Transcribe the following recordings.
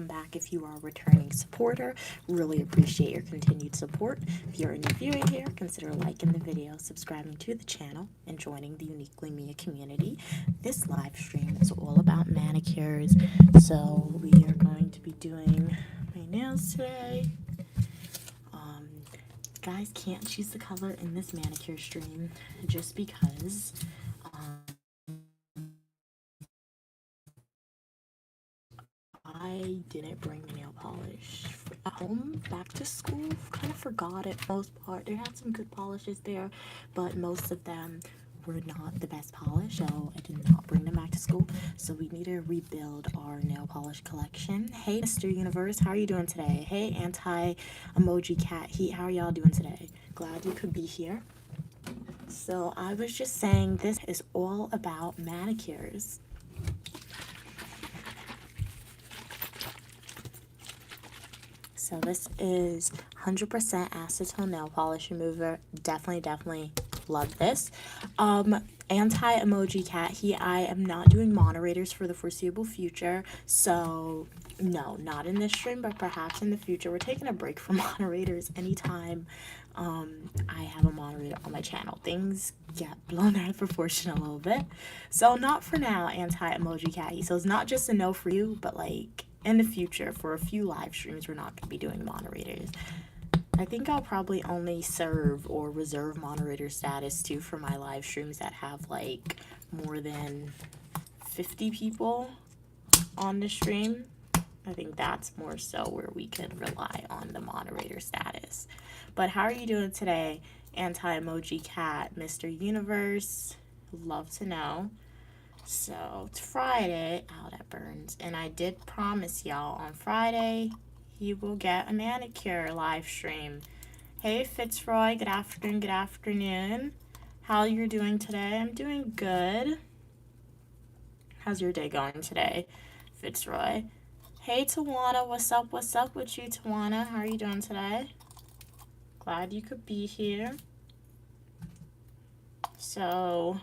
welcome back if you are a returning supporter. Really appreciate your continued support. If you're a new viewer here, consider liking the video, subscribing to the channel, and joining the Uniquely Mia community. This live stream is all about manicures, so we are going to be doing my nails today. Guys can't choose the color in this manicure stream just because I didn't bring nail polish at home back to school. Kind of forgot it for the most part. There had some good polishes there, but most of them were not the best polish, so I did not bring them back to school. So we need to rebuild our nail polish collection. Hey, Mr. Universe, how are you doing today? Hey, Anti-Emoji Cat Heat, how are y'all doing today? Glad you could be here. So I was just saying, this is all about manicures. So this is 100% acetone nail polish remover. Definitely love this. Anti-Emoji Cat Heat, I am not doing moderators for the foreseeable future. So no, not in this stream, but perhaps in the future. We're taking a break from moderators anytime I have a moderator on my channel. Things get blown out of proportion a little bit. So not for now, Anti-Emoji Cat Heat. So it's not just a no for you, but like in the future, for a few live streams, we're not going to be doing moderators. I think I'll probably only serve or reserve moderator status too for my live streams that have like more than 50 people on the stream. I think that's more so where we could rely on the moderator status. But how are you doing today, Anti-Emoji Cat, Mr. Universe? Love to know. So it's Friday. Ow, that burns. And I did promise y'all on Friday you will get a manicure live stream. Hey Fitzroy, good afternoon, good afternoon. How you're doing today? I'm doing good. How's your day going today, Fitzroy? Hey Tawana, what's up with you, Tawana? How are you doing today? Glad you could be here. So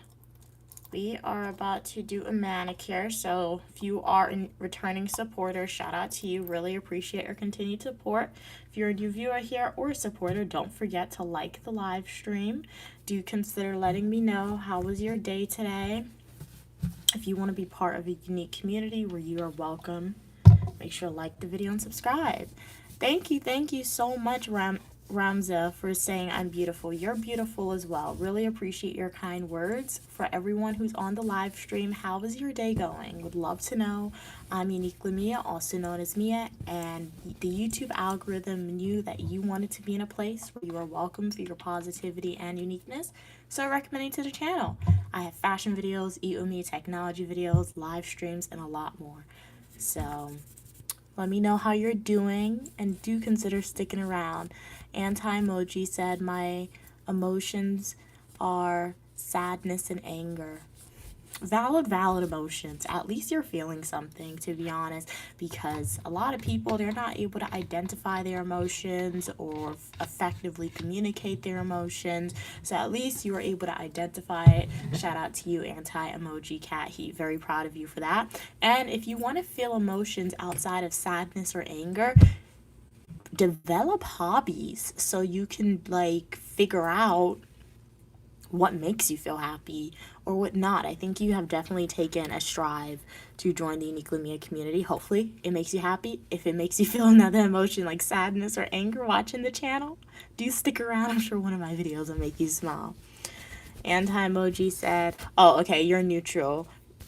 we are about to do a manicure, so if you are a returning supporter, shout out to you. Really appreciate your continued support. If you're a new viewer here or a supporter, don't forget to like the live stream. Do consider letting me know how was your day today. If you want to be part of a unique community where you are welcome, make sure to like the video and subscribe. Thank you so much, Ramza, for saying I'm beautiful. You're beautiful as well. Really appreciate your kind words. For everyone who's on the live stream, how is your day going? Would love to know. I'm Uniquely Mia, also known as Mia, and the YouTube algorithm knew that you wanted to be in a place where you are welcome for your positivity and uniqueness, so I recommend you to the channel. I have fashion videos, Eat With Me technology videos, live streams, and a lot more. So let me know how you're doing, and do consider sticking around. Anti-Emoji said, my emotions are sadness and anger. Valid emotions. At least you're feeling something, to be honest, because a lot of people, they're not able to identify their emotions or effectively communicate their emotions. So at least you were able to identify it. Shout out to you, Anti-Emoji Cat Heat. Very proud of you for that. And if you want to feel emotions outside of sadness or anger, develop hobbies so you can like figure out what makes you feel happy or what not. I think you have definitely taken a strive to join the Uniquely Mia community. Hopefully it makes you happy. If it makes you feel another emotion like sadness or anger watching the channel, do stick around. I'm sure one of my videos will make you smile. Anti-Emoji said, oh, okay, you're neutral.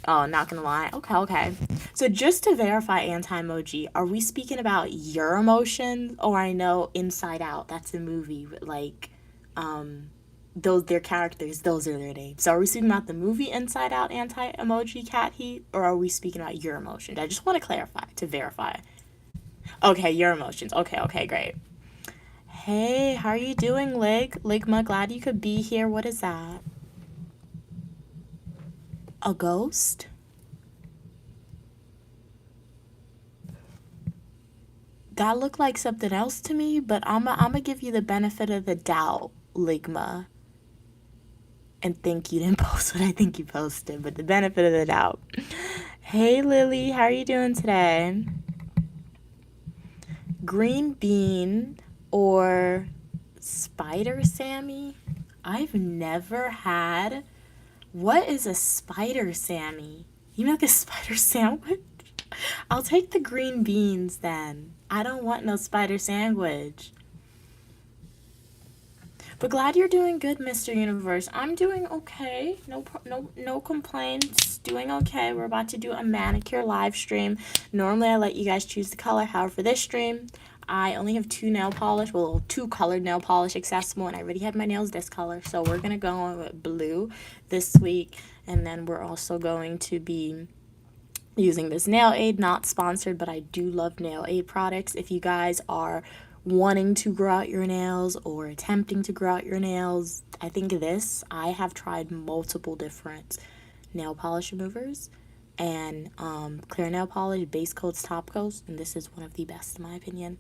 Oh, not gonna lie. Okay. So just to verify, Anti-Emoji, are we speaking about your emotions? Or I know Inside Out, that's a movie with like, those, their characters, those are their names. So are we speaking about the movie Inside Out, Anti-Emoji Cat Heat? Or are we speaking about your emotions? I just want to clarify, to verify. Okay, your emotions. Okay, great. Hey, how are you doing, Ligma, glad you could be here. What is that? A ghost? That looked like something else to me, but I'm gonna give you the benefit of the doubt, Ligma, and think you didn't post what I think you posted, but the benefit of the doubt. Hey, Lily, how are you doing today? green bean or spider Sammy? I've never had. What is a spider Sammy? You make a spider sandwich? I'll take the green beans then. I don't want no spider sandwich. But glad you're doing good, Mr. Universe. I'm doing okay. No complaints. Doing okay. We're about to do a manicure live stream. Normally, I let you guys choose the color. However, for this stream, I only have two colored nail polish accessible, and I already have my nails this color. So we're gonna go on with blue this week, and then we're also going to be using this nail aid. Not sponsored, but I do love nail aid products. If you guys are wanting to grow out your nails or attempting to grow out your nails, I think I have tried multiple different nail polish removers and clear nail polish, base coats, top coats, and this is one of the best in my opinion.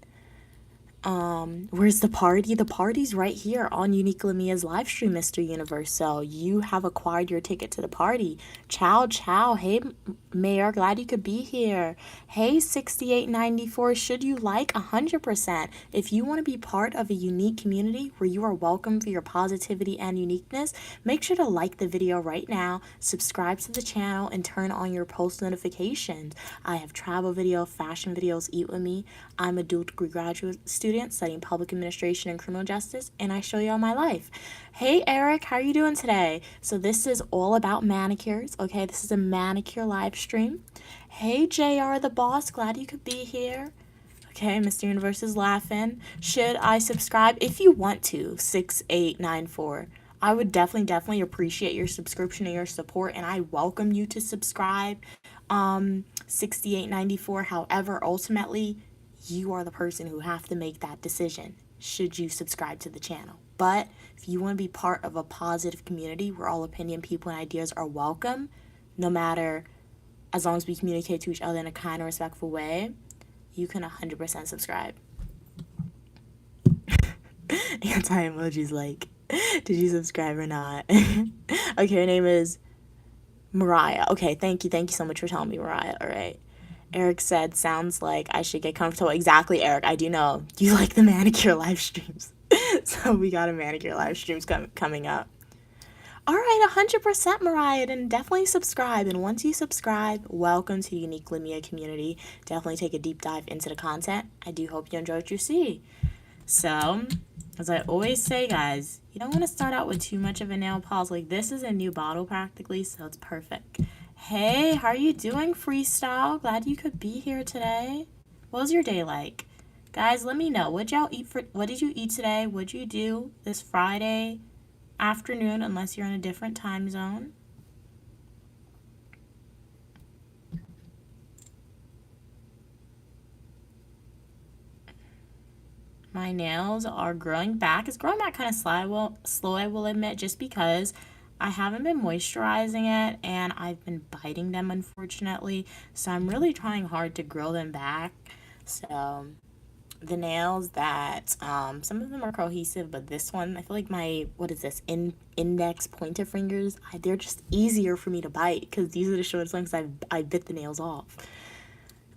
Where's the party? The party's right here on Unique Lamia's live stream, Mr. Universe. So you have acquired your ticket to the party. Ciao, ciao. Hey, Mayor, glad you could be here. Hey, 6894, should you like 100%? If you want to be part of a unique community where you are welcome for your positivity and uniqueness, make sure to like the video right now, subscribe to the channel, and turn on your post notifications. I have travel video, fashion videos, eat with me. I'm a dual degree graduate student studying public administration and criminal justice, and I show you all my life. Hey Eric, how are you doing today? So this is all about manicures, okay? This is a manicure live stream. Hey JR the boss, glad you could be here. Okay, Mr. Universe is laughing. Should I subscribe? If you want to, 6894. I would definitely appreciate your subscription and your support, and I welcome you to subscribe. 6894. However, ultimately, you are the person who have to make that decision should you subscribe to the channel. But if you want to be part of a positive community where all opinion, people, and ideas are welcome, no matter, as long as we communicate to each other in a kind and respectful way, you can 100% subscribe. Anti-emoji's like, did you subscribe or not? Okay, her name is Mariah. Okay, thank you so much for telling me, Mariah. All right. Eric said, sounds like I should get comfortable. Exactly, Eric. I do know. You like the manicure live streams. So we got a manicure live streams coming up. All right, 100% Mariah, and definitely subscribe. And once you subscribe, welcome to the Unique Lamia community. Definitely take a deep dive into the content. I do hope you enjoy what you see. So, as I always say, guys, you don't want to start out with too much of a nail polish. Like, this is a new bottle practically, so it's perfect. Hey, how are you doing, Freestyle? Glad you could be here today. What was your day like? Guys, let me know. What did you eat today? What'd you do this Friday afternoon, unless you're in a different time zone? My nails are growing back. It's growing back kind of slow, I will admit, just because I haven't been moisturizing it and I've been biting them, unfortunately. So I'm really trying hard to grow them back. So the nails that, some of them are cohesive, but this one, I feel like my, index pointer fingers, they're just easier for me to bite because these are the shortest ones because I bit the nails off.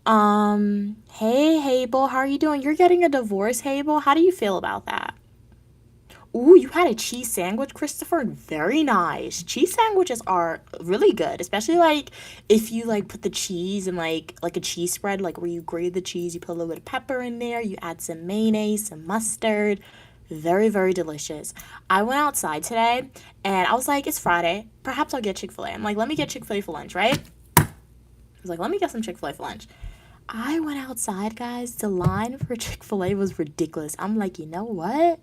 Hey, Hable, how are you doing? You're getting a divorce, Hable? How do you feel about that? Ooh, you had a cheese sandwich, Christopher? Very nice. Cheese sandwiches are really good, especially, like, if you, like, put the cheese in, like a cheese spread, like, where you grate the cheese, you put a little bit of pepper in there, you add some mayonnaise, some mustard. Very, very delicious. I went outside today, and I was like, it's Friday. Perhaps I'll get Chick-fil-A. I'm like, let me get Chick-fil-A for lunch, right? I was like, let me get some Chick-fil-A for lunch. I went outside, guys. The line for Chick-fil-A was ridiculous. I'm like, you know what?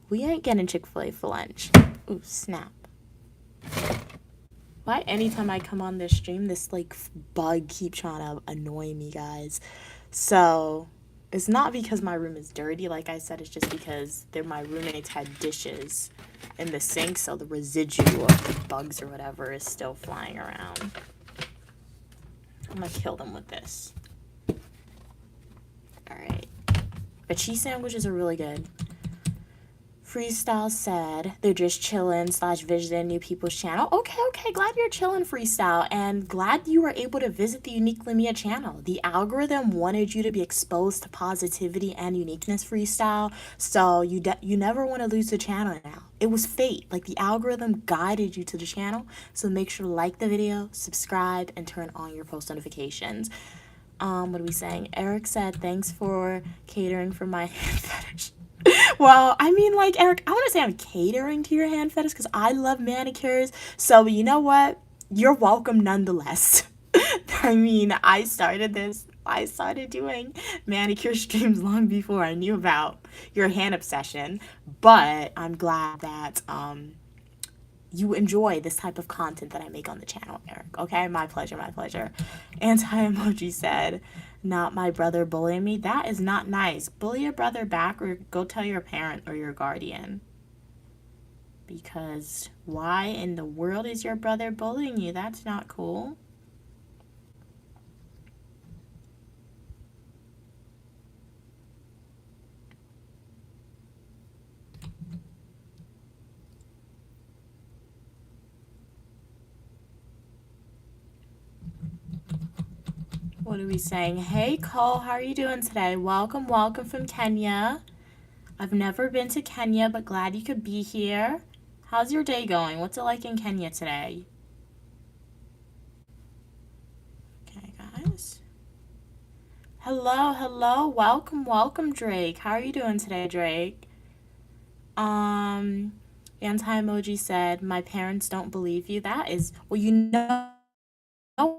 We ain't getting Chick-fil-A for lunch. Ooh, snap. Why anytime I come on this stream, this, like, bug keeps trying to annoy me, guys. So, it's not because my room is dirty. Like I said, it's just because my roommates had dishes in the sink, so the residue of the bugs or whatever is still flying around. I'm gonna kill them with this. Alright. But cheese sandwiches are really good. Freestyle said they're just chilling slash visiting new people's channel. Okay, glad you're chilling, Freestyle, and glad you were able to visit the Unique Limia channel. The algorithm wanted you to be exposed to positivity and uniqueness, Freestyle, so you never want to lose the channel now. It was fate. Like, the algorithm guided you to the channel, so make sure to like the video, subscribe, and turn on your post notifications. What are we saying? Eric said, thanks for catering for my hand fetish. Well, I mean, like, Eric, I want to say I'm catering to your hand fetish because I love manicures. So, you know what? You're welcome nonetheless. I mean, I started doing manicure streams long before I knew about your hand obsession. But I'm glad that you enjoy this type of content that I make on the channel, Eric. Okay, my pleasure, my pleasure. Anti-emoji said, not my brother bullying me. That is not nice. Bully your brother back or go tell your parent or your guardian. Because why in the world is your brother bullying you? That's not cool. What are we saying? Hey, Cole, how are you doing today? Welcome from Kenya. I've never been to Kenya, but glad you could be here. How's your day going? What's it like in Kenya today? Okay, guys. Hello. Welcome, Drake. How are you doing today, Drake? Anti-emoji said, my parents don't believe you. That is, well, you know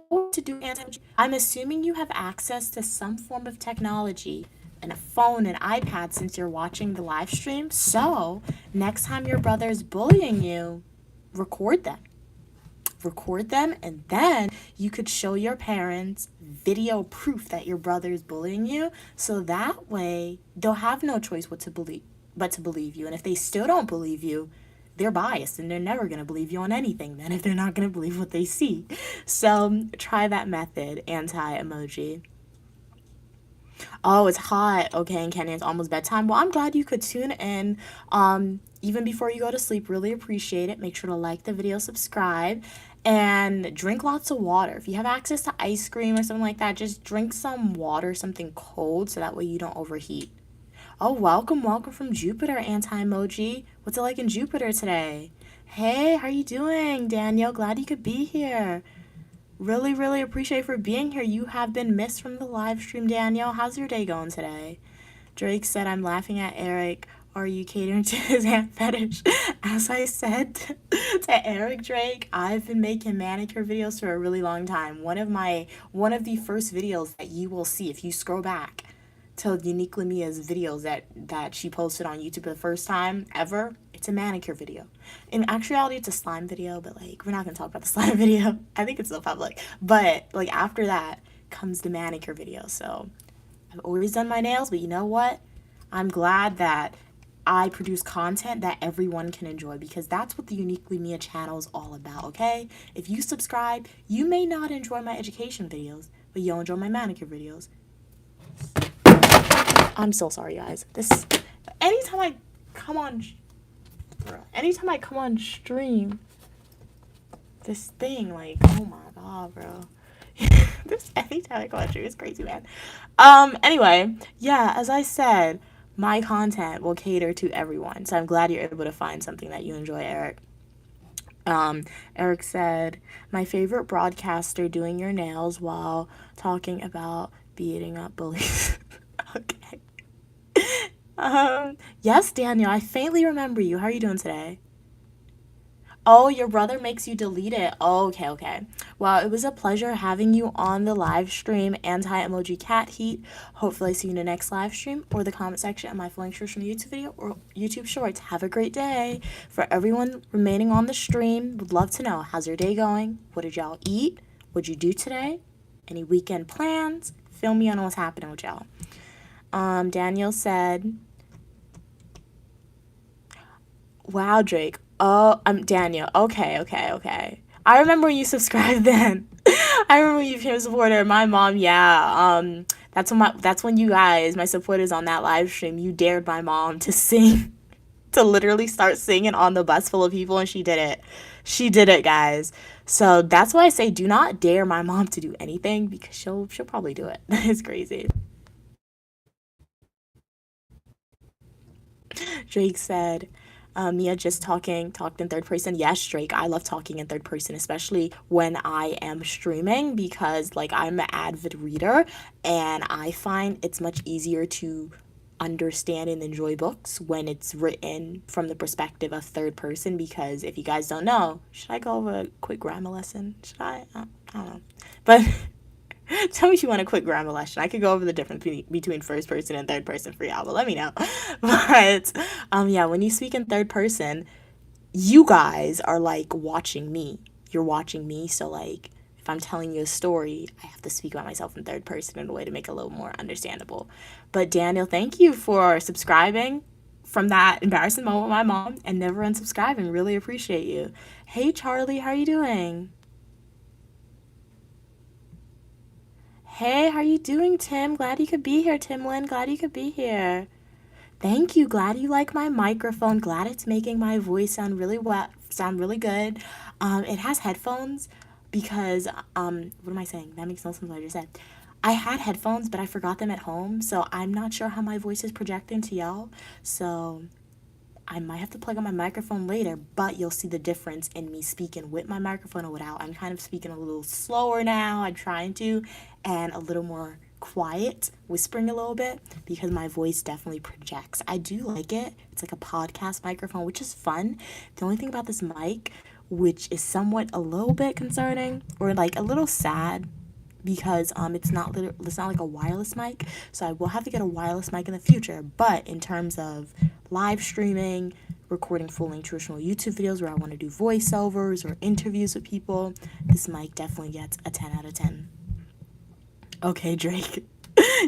what to do, anti-emoji. I'm assuming you have access to some form of technology, and a phone, an iPad, since you're watching the live stream. So next time your brother's bullying you, record them, and then you could show your parents video proof that your brother is bullying you, so that way they'll have no choice but to believe you. And if they still don't believe you, they're biased and they're never going to believe you on anything then, if they're not going to believe what they see. So try that method, anti-emoji. Oh, it's hot. Okay, in Kenya, it's almost bedtime. Well, I'm glad you could tune in even before you go to sleep. Really appreciate it. Make sure to like the video, subscribe, and drink lots of water. If you have access to ice cream or something like that, just drink some water, something cold, so that way you don't overheat. Oh, welcome from Jupiter, anti-emoji. What's it like in Jupiter today? Hey, how are you doing, Daniel? Glad you could be here. Really appreciate for being here. You have been missed from the live stream, Daniel. How's your day going today? Drake said, I'm laughing at Eric. Are you catering to his hand fetish? As I said to Eric, Drake, I've been making manicure videos for a really long time. One of the first videos that you will see if you scroll back to Unique Limia's videos that she posted on YouTube the first time ever, it's a manicure video. In actuality, it's a slime video, but like, we're not gonna talk about the slime video. I think it's still public. But like, after that comes the manicure video. So I've always done my nails, but you know what? I'm glad that I produce content that everyone can enjoy, because that's what the Uniquely Mia channel is all about, okay? If you subscribe, you may not enjoy my education videos, but you'll enjoy my manicure videos. I'm so sorry, guys. Anytime I come on stream, this thing, like, oh my god, bro. Anytime I come on stream, it's crazy, man. Anyway, yeah, as I said, my content will cater to everyone, so I'm glad you're able to find something that you enjoy, Eric. Eric said, my favorite broadcaster doing your nails while talking about beating up bullies. Okay. Yes, Daniel, I faintly remember you. How are you doing today? Oh, your brother makes you delete it. Oh, okay. Well, it was a pleasure having you on the live stream, Anti-Emoji Cat Heat. Hopefully I see you in the next live stream or the comment section of my full-length shorts from the YouTube video or YouTube Shorts. Have a great day. For everyone remaining on the stream, would love to know, how's your day going? What did y'all eat? What'd you do today? Any weekend plans? Fill me in on what's happening with y'all. Daniel said, wow, Drake. Oh, I'm Daniel. Okay. I remember when you subscribed then. I remember when you became a supporter. My mom, yeah. That's when you guys, my supporters on that live stream, you dared my mom to sing to literally start singing on the bus full of people, and she did it. She did it, guys. So that's why I say do not dare my mom to do anything, because she'll probably do it. It's crazy. Drake said, Mia just talked in third person. Yes, Drake, I love talking in third person, especially when I am streaming, because like I'm an avid reader and I find it's much easier to understand and enjoy books when it's written from the perspective of third person. Because if you guys don't know, should I go over a quick grammar lesson? Should I don't know. But tell me if you want a quick grammar lesson. I could go over the difference between first person and third person for y'all, but let me know. But yeah, when you speak in third person, you guys are like watching me. You're watching me, so like if I'm telling you a story, I have to speak about myself in third person in a way to make it a little more understandable. But Daniel, thank you for subscribing from that embarrassing moment with my mom and never unsubscribing. Really appreciate you. Hey Charlie, how are you doing? Hey, how you doing, Tim? Glad you could be here, Timlin. Glad you could be here. Thank you. Glad you like my microphone. Glad it's making my voice sound really good. It has headphones because what am I saying? That makes no sense what I just said. I had headphones, but I forgot them at home, so I'm not sure how my voice is projecting to y'all. So I might have to plug in my microphone later, but you'll see the difference in me speaking with my microphone or without. I'm kind of speaking a little slower now. I'm trying to, and a little more quiet, whispering a little bit, because my voice definitely projects. I do like it. It's like a podcast microphone, which is fun. The only thing about this mic, which is somewhat a little bit concerning or like a little sad, because it's not like a wireless mic, so I will have to get a wireless mic in the future. But in terms of live streaming, recording full-length traditional YouTube videos where I want to do voiceovers or interviews with people, this mic definitely gets a 10 out of 10. Okay, Drake.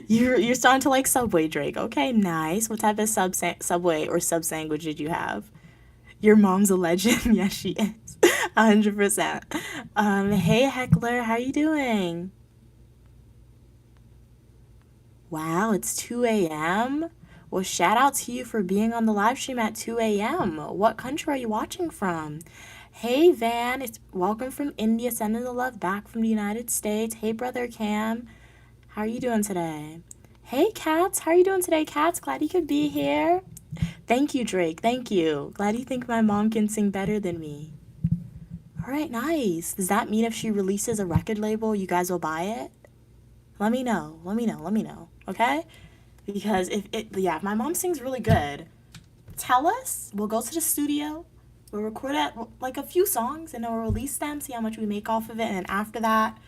You're starting to like Subway, Drake. Okay, nice. What type of Subway or sub sandwich did you have? Your mom's a legend. Yes, she is. 100%. Hey Heckler, how you doing? Wow, it's 2 a.m. Well, shout out to you for being on the live stream at 2 a.m. What country are you watching from? Hey, Van, it's welcome from India, sending the love back from the United States. Hey, brother Cam, how are you doing today? Hey, Cats, how are you doing today, Cats? Glad you could be here. Thank you, Drake. Thank you. Glad you think my mom can sing better than me. All right, nice. Does that mean if she releases a record label, you guys will buy it? Let me know. Let me know. Let me know. Okay? Because if my mom sings really good, tell us. We'll go to the studio. We'll record like a few songs and then we'll release them, see how much we make off of it. And then after that,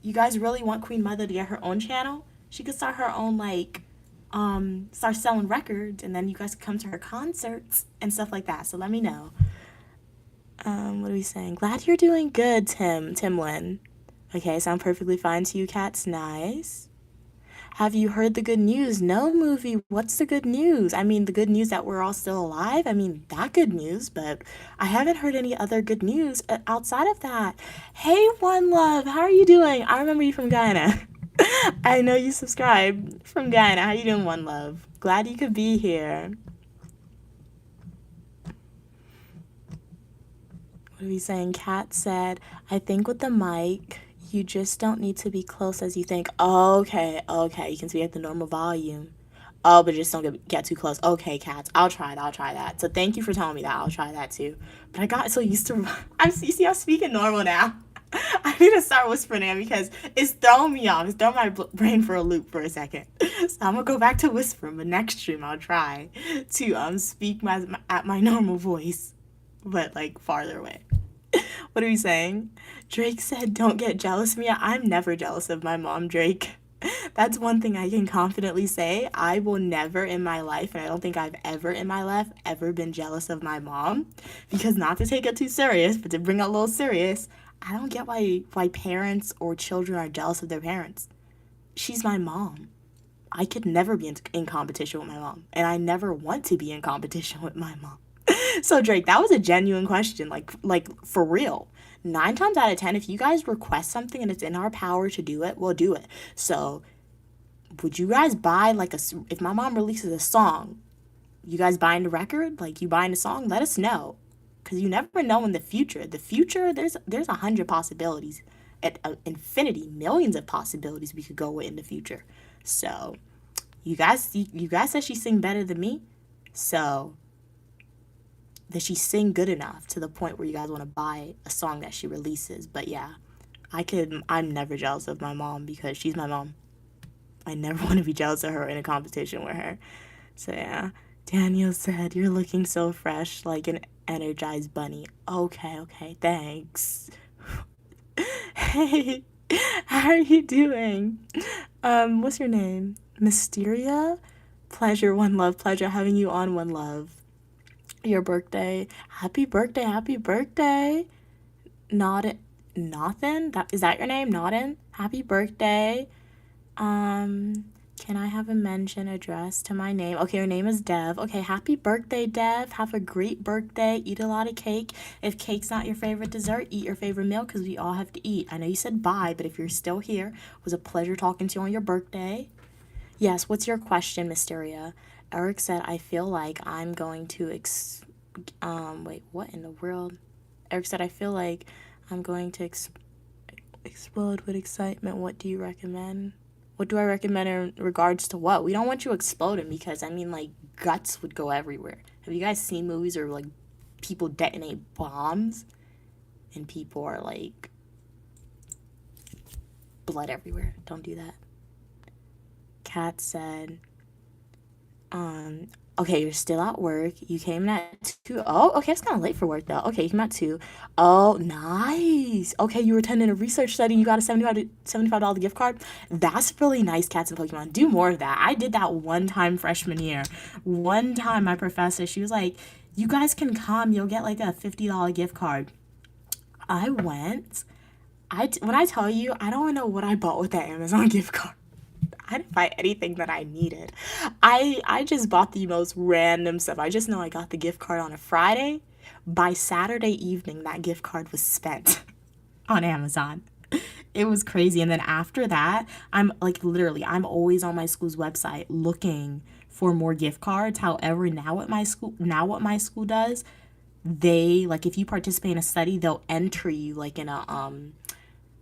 you guys really want Queen Mother to get her own channel? She could start her own, like, start selling records, and then you guys could come to her concerts and stuff like that. So let me know. What are we saying? Glad you're doing good, Timlin. Okay, sound perfectly fine to you, Cats. Nice. Have you heard the good news? No, movie. What's the good news? I mean, the good news that we're all still alive. I mean, that good news, but I haven't heard any other good news outside of that. Hey, One Love, how are you doing? I remember you from Guyana. I know you subscribed from Guyana. How you doing, One Love? Glad you could be here. What are we saying? Kat said, I think with the mic, you just don't need to be close as you think. Oh, okay. You can speak at the normal volume. Oh, but just don't get too close. Okay, Cats. I'll try that. So thank you for telling me that. I'll try that too. But I got so used to you see, I'm speaking normal now. I need to start whispering it because it's throwing me off. It's throwing my brain for a loop for a second. So I'm gonna go back to whispering, but next stream I'll try to speak at my normal voice, but like farther away. What are we saying? Drake said, don't get jealous, Mia. I'm never jealous of my mom, Drake. That's one thing I can confidently say. I will never in my life, and I don't think I've ever in my life ever been jealous of my mom. Because not to take it too serious, but to bring it a little serious, I don't get why parents or children are jealous of their parents. She's my mom. I could never be in competition with my mom, and I never want to be in competition with my mom. So Drake, that was a genuine question, like for real. 9 times out of 10, if you guys request something and it's in our power to do it, we'll do it. So would you guys buy if my mom releases a song, you guys buying the record? Like, you buying the song? Let us know. Because you never know in the future. The future, there's 100 possibilities. At infinity, millions of possibilities we could go with in the future. So, you guys said she sing better than me. So, does she sing good enough to the point where you guys want to buy a song that she releases? But yeah, I'm never jealous of my mom because she's my mom. I never want to be jealous of her in a competition with her. So yeah, Daniel said, "You're looking so fresh, like an energized bunny." Okay, okay, thanks. Hey, how are you doing? What's your name? Mysteria? Pleasure, one love. Pleasure having you on, one love. Your birthday. Happy birthday, happy birthday. Not Nothin? That is that your name? Nothin? Happy birthday. Can I have a mention addressed to my name? Okay, your name is Dev. Okay, happy birthday, Dev. Have a great birthday. Eat a lot of cake. If cake's not your favorite dessert, eat your favorite meal because we all have to eat. I know you said bye, but if you're still here, it was a pleasure talking to you on your birthday. Yes, what's your question, Mysteria? Eric said, I feel like I'm going to wait, what in the world? Eric said, I feel like I'm going to explode with excitement. What do you recommend? What do I recommend in regards to what? We don't want you exploding because, I mean, like, guts would go everywhere. Have you guys seen movies where, like, people detonate bombs and people are, like, blood everywhere? Don't do that. Kat said, okay, you're still at work. You came in at 2. Oh, okay, it's kind of late for work, though. Okay, you came at 2. Oh, nice. Okay, you were attending a research study and you got a $75 gift card. That's really nice, Cats and Pokemon. Do more of that. I did that one time freshman year. One time, my professor, she was like, you guys can come. You'll get, like, a $50 gift card. I went. When I tell you, I don't know what I bought with that Amazon gift card. I didn't buy anything that I needed. I just bought the most random stuff. I just know I got the gift card on a Friday. By Saturday evening, that gift card was spent on Amazon. It was crazy. And then after that, I'm like literally, I'm always on my school's website looking for more gift cards. However, what my school does, they like if you participate in a study, they'll enter you like in a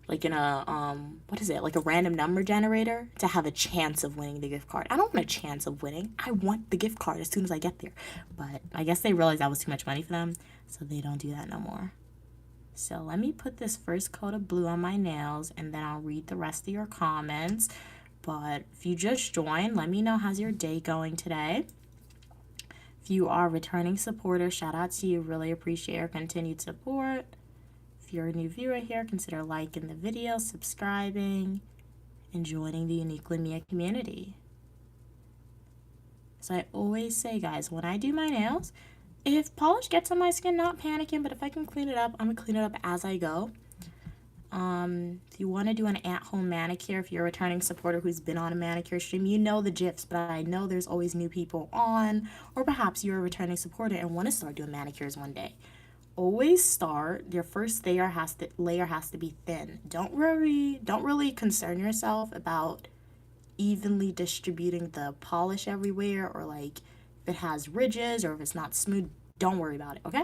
what is it, like a random number generator to have a chance of winning the gift card. I don't want a chance of winning. I want the gift card as soon as I get there. But I guess they realized that was too much money for them, so they don't do that no more. So let me put this first coat of blue on my nails and then I'll read the rest of your comments. But if you just joined, let me know how's your day going today. If you are a returning supporter, shout out to you. Really appreciate your continued support. If you're a new viewer here, consider liking the video, subscribing, and joining the Uniquely Mia community. So I always say, guys, when I do my nails, if polish gets on my skin, not panicking, but if I can clean it up, I'm going to clean it up as I go. If you want to do an at-home manicure, if you're a returning supporter who's been on a manicure stream, you know the gifs, but I know there's always new people on, or perhaps you're a returning supporter and want to start doing manicures one day. Always start, your first layer has to be thin. Don't really concern yourself about evenly distributing the polish everywhere, or like if it has ridges or if it's not smooth, don't worry about it, okay?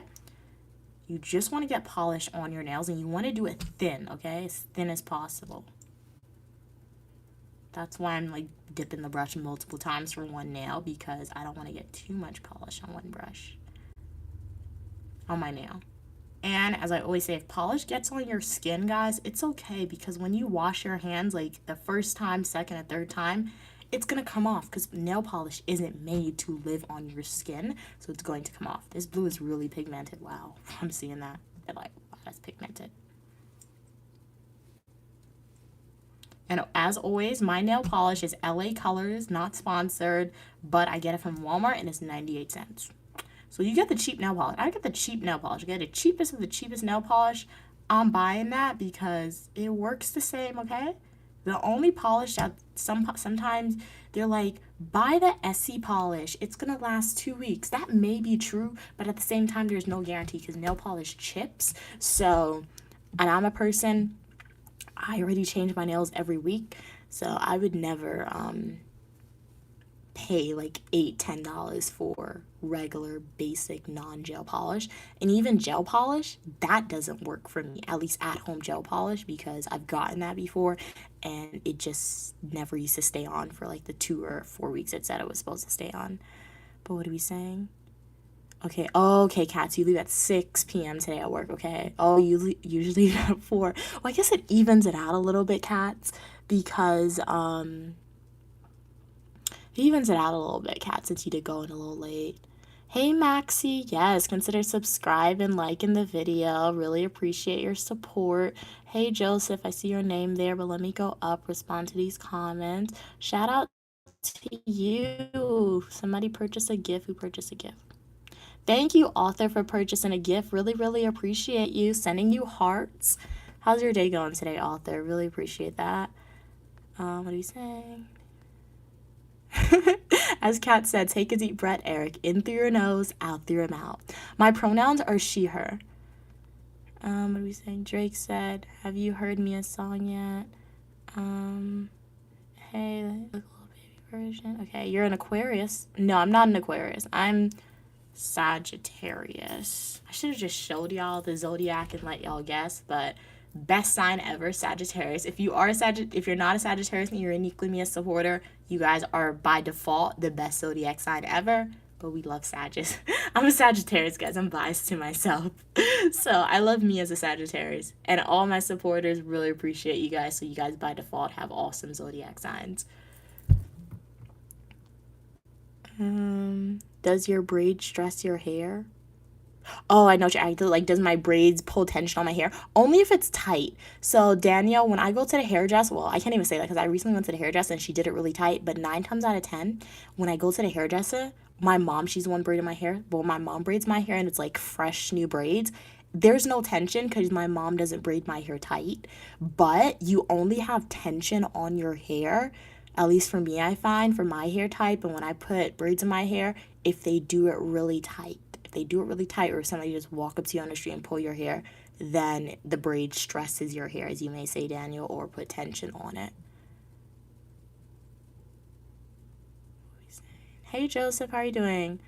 You just want to get polish on your nails and you want to do it thin, okay? As thin as possible. That's why I'm like dipping the brush multiple times for one nail, because I don't want to get too much polish on one brush. On my nail. And as I always say, if polish gets on your skin, guys, it's okay, because when you wash your hands like the first time, second, and third time, it's gonna come off because nail polish isn't made to live on your skin, so it's going to come off. This blue is really pigmented. Wow, I'm seeing that. They're like, wow, that's pigmented. And as always, my nail polish is LA Colors, not sponsored, but I get it from Walmart and it's 98 cents. So you get the cheap nail polish. I get the cheap nail polish. I get the cheapest of the cheapest nail polish. I'm buying that because it works the same, okay? The only polish that sometimes they're like, buy the Essie polish. It's going to last 2 weeks. That may be true, but at the same time, there's no guarantee because nail polish chips. So, and I'm a person, I already change my nails every week. So I would never pay like $8-10 for regular basic non-gel polish. And even gel polish, that doesn't work for me, at least at home gel polish, because I've gotten that before and it just never used to stay on for like the 2 or 4 weeks it said it was supposed to stay on. But what are we saying? Okay, okay, Cats, you leave at 6 p.m. today at work, okay? Oh, you usually leave at 4. Well, I guess it evens it out a little bit, Cats, because, it evens it out a little bit, Cat, since you did go in a little late. Hey, Maxie. Yes, consider subscribe and liking the video. Really appreciate your support. Hey, Joseph, I see your name there, but let me go up, respond to these comments. Shout out to you. Somebody purchased a gift. Who purchased a gift? Thank you, author, for purchasing a gift. Really, really appreciate you. Sending you hearts. How's your day going today, author? Really appreciate that. What are you saying? As Kat said, take a deep breath, Eric. In through your nose, out through your mouth. My pronouns are she, her. What are we saying? Drake said, have you heard Mia's song yet? Hey, look, little baby version. Okay, you're an Aquarius. No, I'm not an Aquarius. I'm Sagittarius. I should have just showed y'all the zodiac and let y'all guess, but best sign ever, Sagittarius. If you are if you're not a Sagittarius and you're a uniquely Mia supporter, you guys are by default the best zodiac sign ever. But we love Sagittarius. I'm a Sagittarius, guys. I'm biased to myself. So I love me as a Sagittarius. And all my supporters really appreciate you guys. So you guys by default have awesome zodiac signs. Does your braid stress your hair? Oh, I know what you're like, does my braids pull tension on my hair? Only if it's tight. So, Danielle, when I go to the hairdresser, well, I can't even say that because I recently went to the hairdresser and she did it really tight. But 9 times out of 10, when I go to the hairdresser, my mom, she's the one braiding my hair. Well, my mom braids my hair and it's like fresh new braids. There's no tension because my mom doesn't braid my hair tight. But you only have tension on your hair, at least for me, I find, for my hair type. And when I put braids in my hair, if they do it really tight. If they do it really tight, or if somebody just walk up to you on the street and pull your hair, then the braid stresses your hair, as you may say, Daniel, or put tension on it. Hey, Joseph, how are you doing?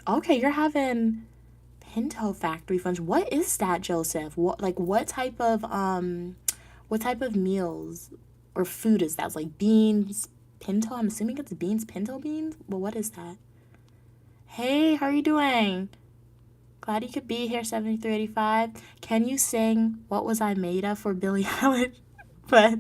Okay, you're having Pinto Factory Funch. What is that, Joseph? What type of meals or food is that? It's like beans, pinto? I'm assuming it's beans, pinto beans? But what is that? Hey, how are you doing? Glad you could be here, 7385. Can you sing What Was I Made Of for Billie Eilish? But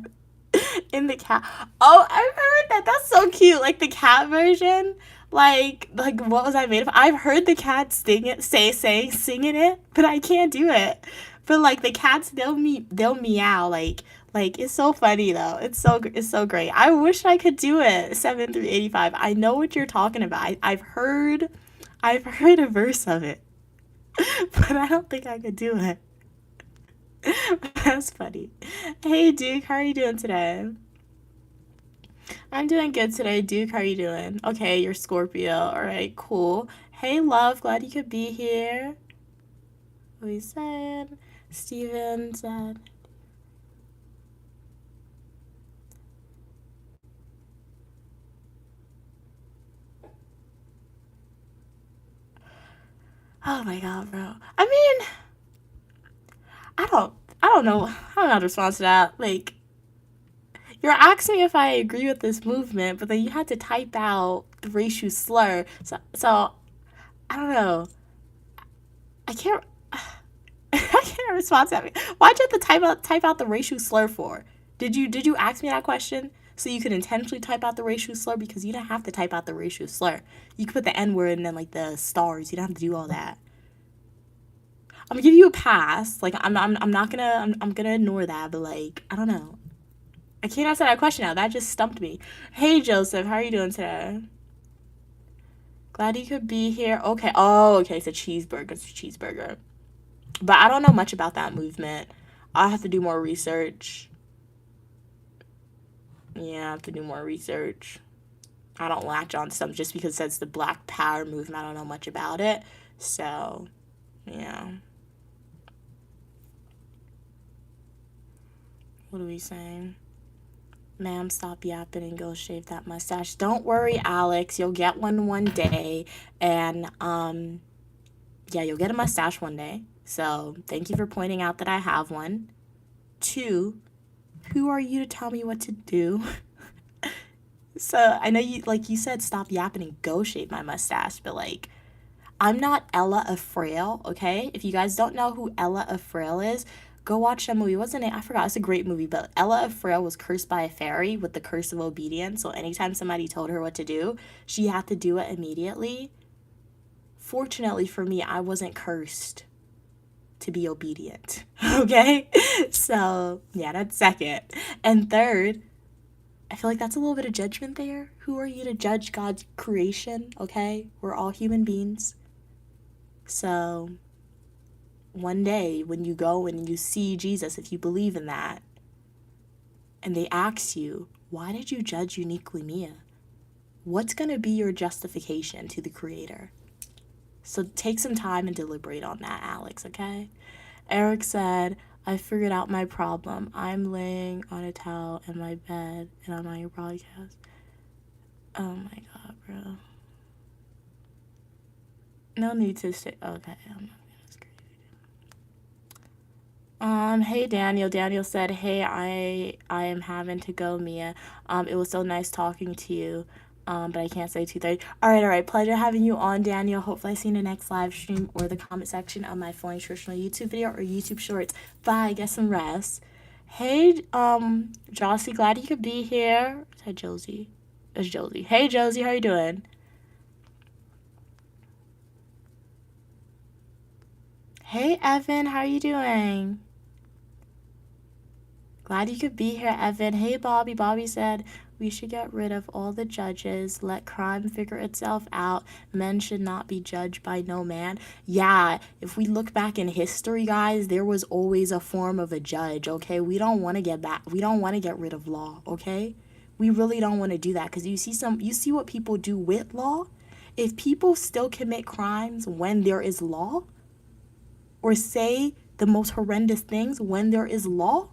in the cat. Oh, I've heard that. That's so cute. Like the cat version. Like What Was I Made Of? I've heard the cats singing it, but I can't do it. But like the cats, they'll meow. Like it's so funny though. It's so great. I wish I could do it. 7385. I know what you're talking about. I've heard a verse of it. But I don't think I could do it. That's funny. Hey, Duke, how are you doing today? I'm doing good today, Duke. How are you doing? Okay, you're Scorpio. All right, cool. Hey, love, glad you could be here. What we said? Steven said. Oh my god, bro. I mean, I don't know. I don't know how to respond to that. Like, you're asking me if I agree with this movement, but then you had to type out the racial slur. So I don't know. I can't. I can't respond to that. Why'd you have to type out the racial slur for? Did you ask me that question so you could intentionally type out the racial slur? Because you didn't have to type out the racial slur. You could put the N word and then like the stars. You don't have to do all that. I'm gonna give you a pass. Like I'm not gonna I'm gonna ignore that. But like I don't know. I can't answer that question now. That just stumped me. Hey Joseph, how are you doing today? Glad you could be here. Okay. Oh, okay. It's a cheeseburger. It's a cheeseburger. But I don't know much about that movement. I'll have to do more research. Yeah, I have to do more research. I don't latch on to something just because it says the Black Power movement. I don't know much about it. So, yeah. What are we saying? Ma'am, stop yapping and go shave that mustache. Don't worry, Alex. You'll get one day. And, yeah, you'll get a mustache one day. So thank you for pointing out that I have one. 2, who are you to tell me what to do? So I know you, like you said, stop yapping and go shave my mustache. But, like, I'm not Ella of Frail, okay? If you guys don't know who Ella of Frail is, go watch that movie. Wasn't it? I forgot. It's a great movie. But Ella of Frail was cursed by a fairy with the curse of obedience. So anytime somebody told her what to do, she had to do it immediately. Fortunately for me, I wasn't cursed to be obedient, okay? So, yeah, that's second. And third, I feel like that's a little bit of judgment there. Who are you to judge God's creation, okay? We're all human beings. So, one day when you go and you see Jesus, if you believe in that, and they ask you, why did you judge uniquely Mia? What's going to be your justification to the Creator? So take some time and deliberate on that, Alex, okay? Eric said, I figured out my problem. I'm laying on a towel in my bed and I'm on your broadcast. Oh my god, bro. No need to say, okay, I'm not gonna scream. Hey Daniel. Daniel said, hey, I am having to go, Mia. It was so nice talking to you. But I can't say 2:30. All right. Pleasure having you on, Daniel. Hopefully I see you in the next live stream or the comment section of my Fully Nutritional YouTube video or YouTube Shorts. Bye. Get some rest. Hey, Josie, glad you could be here. Is that Josie? It's Josie. Hey, Josie, how you doing? Hey, Evan, how are you doing? Glad you could be here, Evan. Hey, Bobby. Bobby said, we should get rid of all the judges. Let crime figure itself out. Men should not be judged by no man. Yeah, if we look back in history, guys, there was always a form of a judge, okay? We don't want to get back. We don't want to get rid of law, okay? We really don't want to do that because you see what people do with law. If people still commit crimes when there is law, or say the most horrendous things when there is law,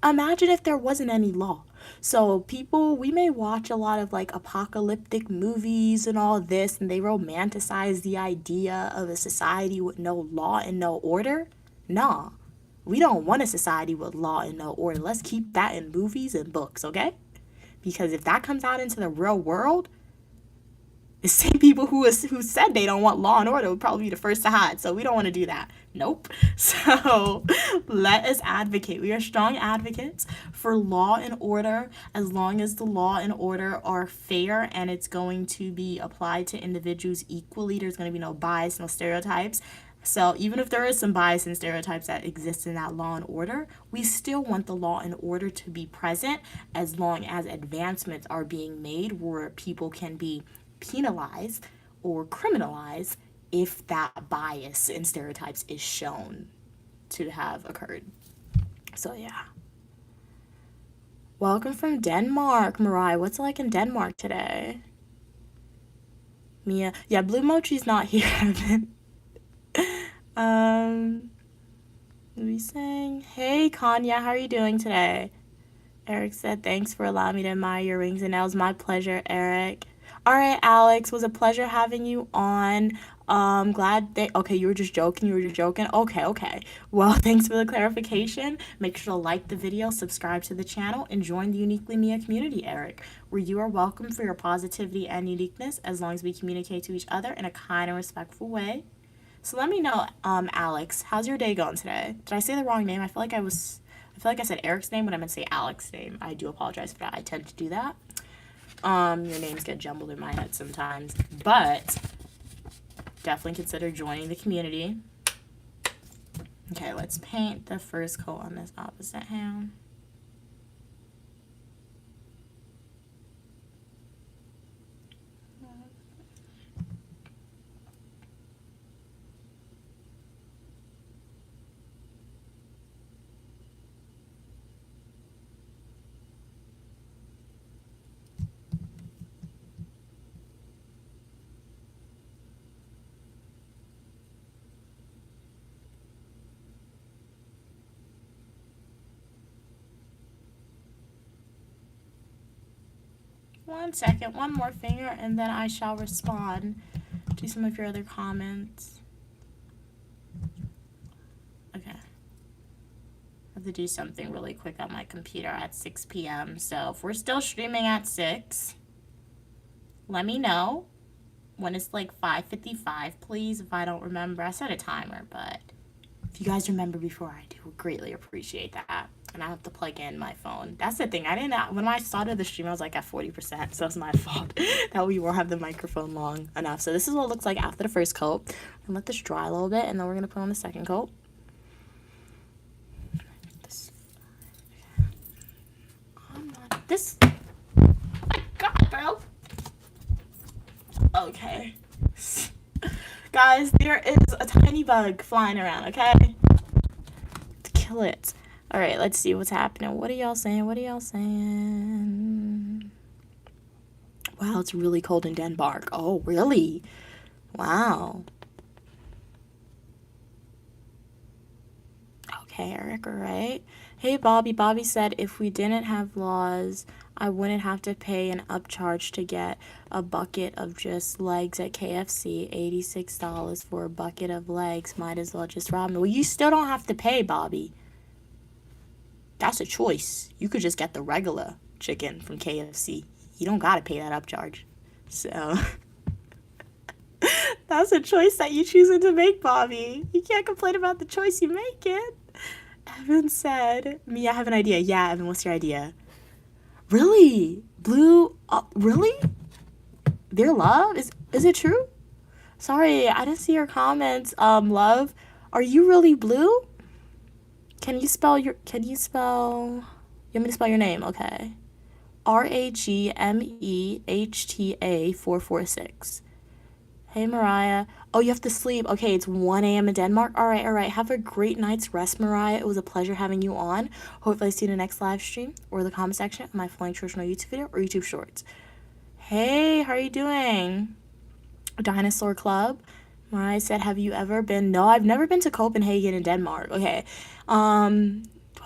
imagine if there wasn't any law. So people, we may watch a lot of like apocalyptic movies and all this, and they romanticize the idea of a society with no law and no order. Nah, we don't want a society with law and no order. Let's keep that in movies and books, okay? Because if that comes out into the real world, the same people who said they don't want law and order would probably be the first to hide. So we don't want to do that. Nope. So let us advocate. We are strong advocates for law and order as long as the law and order are fair and it's going to be applied to individuals equally. There's going to be no bias, no stereotypes. So even if there is some bias and stereotypes that exist in that law and order, we still want the law and order to be present as long as advancements are being made where people can be penalized or criminalized if that bias and stereotypes is shown to have occurred. So yeah. Welcome from Denmark, Mariah. What's it like in Denmark today? Mia. Yeah, Blue Mochi's not here, Evan. What are we saying? Hey, Kanya, how are you doing today? Eric said, thanks for allowing me to admire your rings and nails. My pleasure, Eric. All right, Alex, was a pleasure having you on. Glad that, okay, you were just joking. Okay. Well, thanks for the clarification. Make sure to like the video, subscribe to the channel, and join the Uniquely Mia community, Eric, where you are welcome for your positivity and uniqueness as long as we communicate to each other in a kind and respectful way. So let me know, Alex, how's your day going today? Did I say the wrong name? I feel like I said Eric's name when I meant to say Alex's name. I do apologize for that. I tend to do that. Your names get jumbled in my head sometimes. But definitely consider joining the community. Okay, let's paint the first coat on this opposite hand. 1 second, one more finger, and then I shall respond to some of your other comments. Okay. I have to do something really quick on my computer at 6 p.m. So if we're still streaming at 6, let me know when it's like 5:55, please. If I don't remember, I set a timer, but if you guys remember before I do, would greatly appreciate that. And I have to plug in my phone. That's the thing. When I started the stream, I was like at 40%, so it's my fault that we won't have the microphone long enough. So this is what it looks like after the first coat. And let this dry a little bit, and then we're gonna put on the second coat. This. Oh my God, bro. Okay. Guys, there is a tiny bug flying around, okay? To kill it. Alright, let's see what's happening. What are y'all saying? What are y'all saying? Wow, it's really cold in Denmark. Oh, really? Wow. Okay, Eric, alright. Hey, Bobby. Bobby said if we didn't have laws, I wouldn't have to pay an upcharge to get a bucket of just legs at KFC. $86 for a bucket of legs. Might as well just rob me. Well, you still don't have to pay, Bobby. That's a choice. You could just get the regular chicken from KFC. You don't gotta pay that upcharge. So that's a choice that you choosing to make, Bobby. You can't complain about the choice you make it. Evan said, me, I have an idea. Yeah, Evan, what's your idea? Really? Blue? Really? Their love? Is it true? Sorry, I didn't see your comments. Love, are you really blue? You want me to spell your name? Okay. RAGMEHTA 446. Hey, Mariah. Oh, you have to sleep. Okay, it's 1 a.m. in Denmark. All right. Have a great night's rest, Mariah. It was a pleasure having you on. Hopefully I see you in the next live stream or the comment section of my Flying Traditional YouTube video or YouTube Shorts. Hey, how are you doing? Dinosaur Club. Mariah said, have you ever been? No, I've never been to Copenhagen in Denmark. Okay. Do I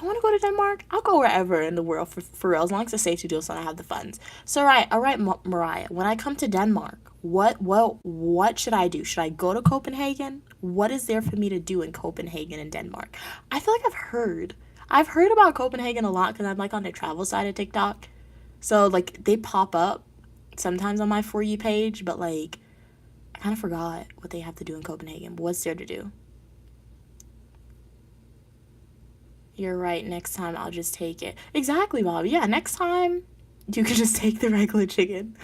want to go to Denmark? I'll go wherever in the world for real, as long as it's safe to do so and I have the funds. So, all right, Mariah, when I come to Denmark, what should I do? Should I go to Copenhagen? What is there for me to do in Copenhagen and Denmark? I feel like I've heard about Copenhagen a lot because I'm like on the travel side of TikTok. So like they pop up sometimes on my For You page, but like I kind of forgot what they have to do in Copenhagen. What's there to do? You're right. Next time I'll just take it. Exactly, Bobby. Yeah, next time you can just take the regular chicken.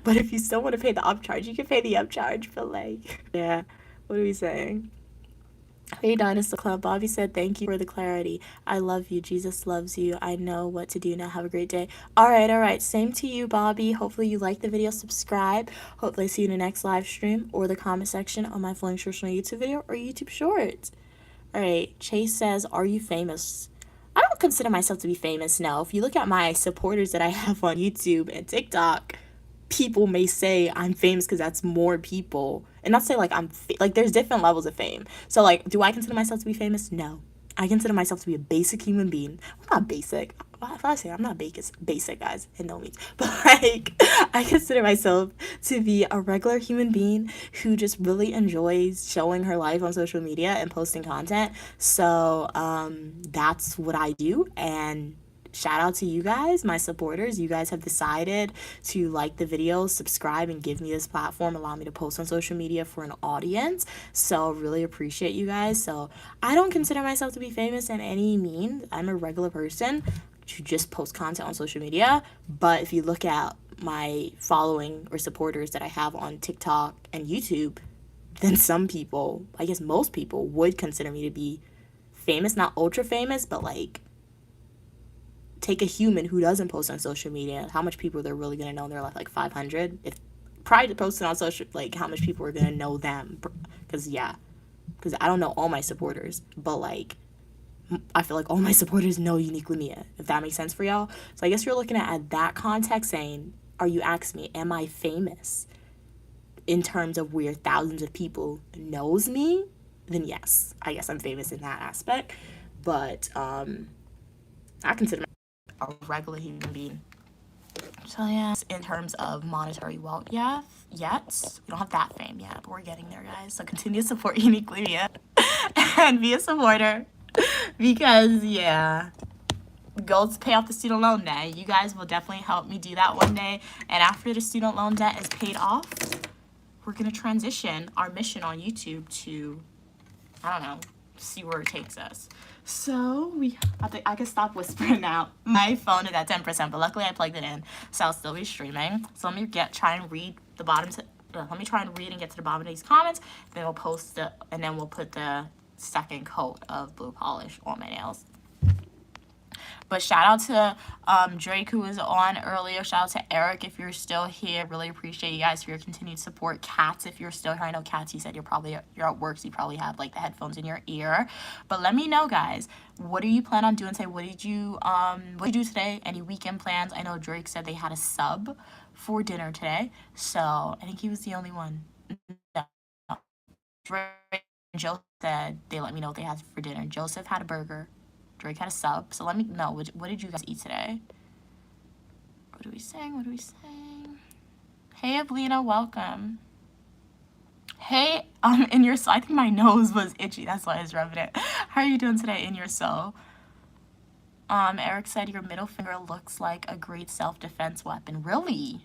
But if you still want to pay the upcharge, you can pay the upcharge. But like, yeah, what are we saying? Hey, Dinosaur Club. Bobby said, thank you for the clarity. I love you. Jesus loves you. I know what to do now. Have a great day. All right. Same to you, Bobby. Hopefully you like the video. Subscribe. Hopefully I see you in the next live stream or the comment section on my Flying Traditional YouTube video or YouTube Shorts. All right. Chase says, are you famous? I don't consider myself to be famous, no. If you look at my supporters that I have on YouTube and TikTok, people may say I'm famous because that's more people. And not say like like there's different levels of fame. So like, do I consider myself to be famous? No. I consider myself to be a basic human being. I'm not basic. If I say I'm not basic, guys, in no means. But like, I consider myself to be a regular human being who just really enjoys showing her life on social media and posting content. So that's what I do. And shout out to you guys, my supporters. You guys have decided to like the video, subscribe, and give me this platform, allow me to post on social media for an audience. So really appreciate you guys. So I don't consider myself to be famous in any means. I'm a regular person who just post content on social media. But if you look at my following or supporters that I have on TikTok and YouTube, then some people, I guess most people, would consider me to be famous. Not ultra famous, but like, take a human who doesn't post on social media, how much people they're really going to know in their life, like 500. If prior to posting on social, like how much people are going to know them. Because I don't know all my supporters, but like I feel like all my supporters know Unique Lamia, if that makes sense for y'all. So I guess you're looking at that context saying, are you asking me, am I famous in terms of where thousands of people knows me? Then yes, I guess I'm famous in that aspect. But I consider a regular human being. So yeah, in terms of monetary wealth, yeah, yet we don't have that fame yet, but we're getting there, guys. So continue to support Uniquely Mia and be a supporter because yeah, go to pay off the student loan debt. You guys will definitely help me do that one day. And after the student loan debt is paid off, we're gonna transition our mission on YouTube to, I don't know, see where it takes us. So I think I can stop whispering now. My phone is at 10%, but luckily I plugged it in, so I'll still be streaming. So let me try and read the bottom. Let me try and read and get to the bottom of these comments. Then we'll post it, and then we'll put the second coat of blue polish on my nails. But shout out to Drake, who was on earlier. Shout out to Eric, if you're still here. Really appreciate you guys for your continued support. Cats, if you're still here. I know Cats, you said you're at work, so you probably have like the headphones in your ear. But let me know, guys. What do you plan on doing today? What did you do today? Any weekend plans? I know Drake said they had a sub for dinner today, so I think he was the only one. No. Drake and Joseph said they let me know what they had for dinner. Joseph had a burger. Drake had a sub. So let me know, what did you guys eat today? What are we saying? What are we saying? Hey, Evelina, welcome. Hey, in your soul, I think my nose was itchy. That's why I was rubbing it. How are you doing today in your soul? Eric said your middle finger looks like a great self-defense weapon. Really?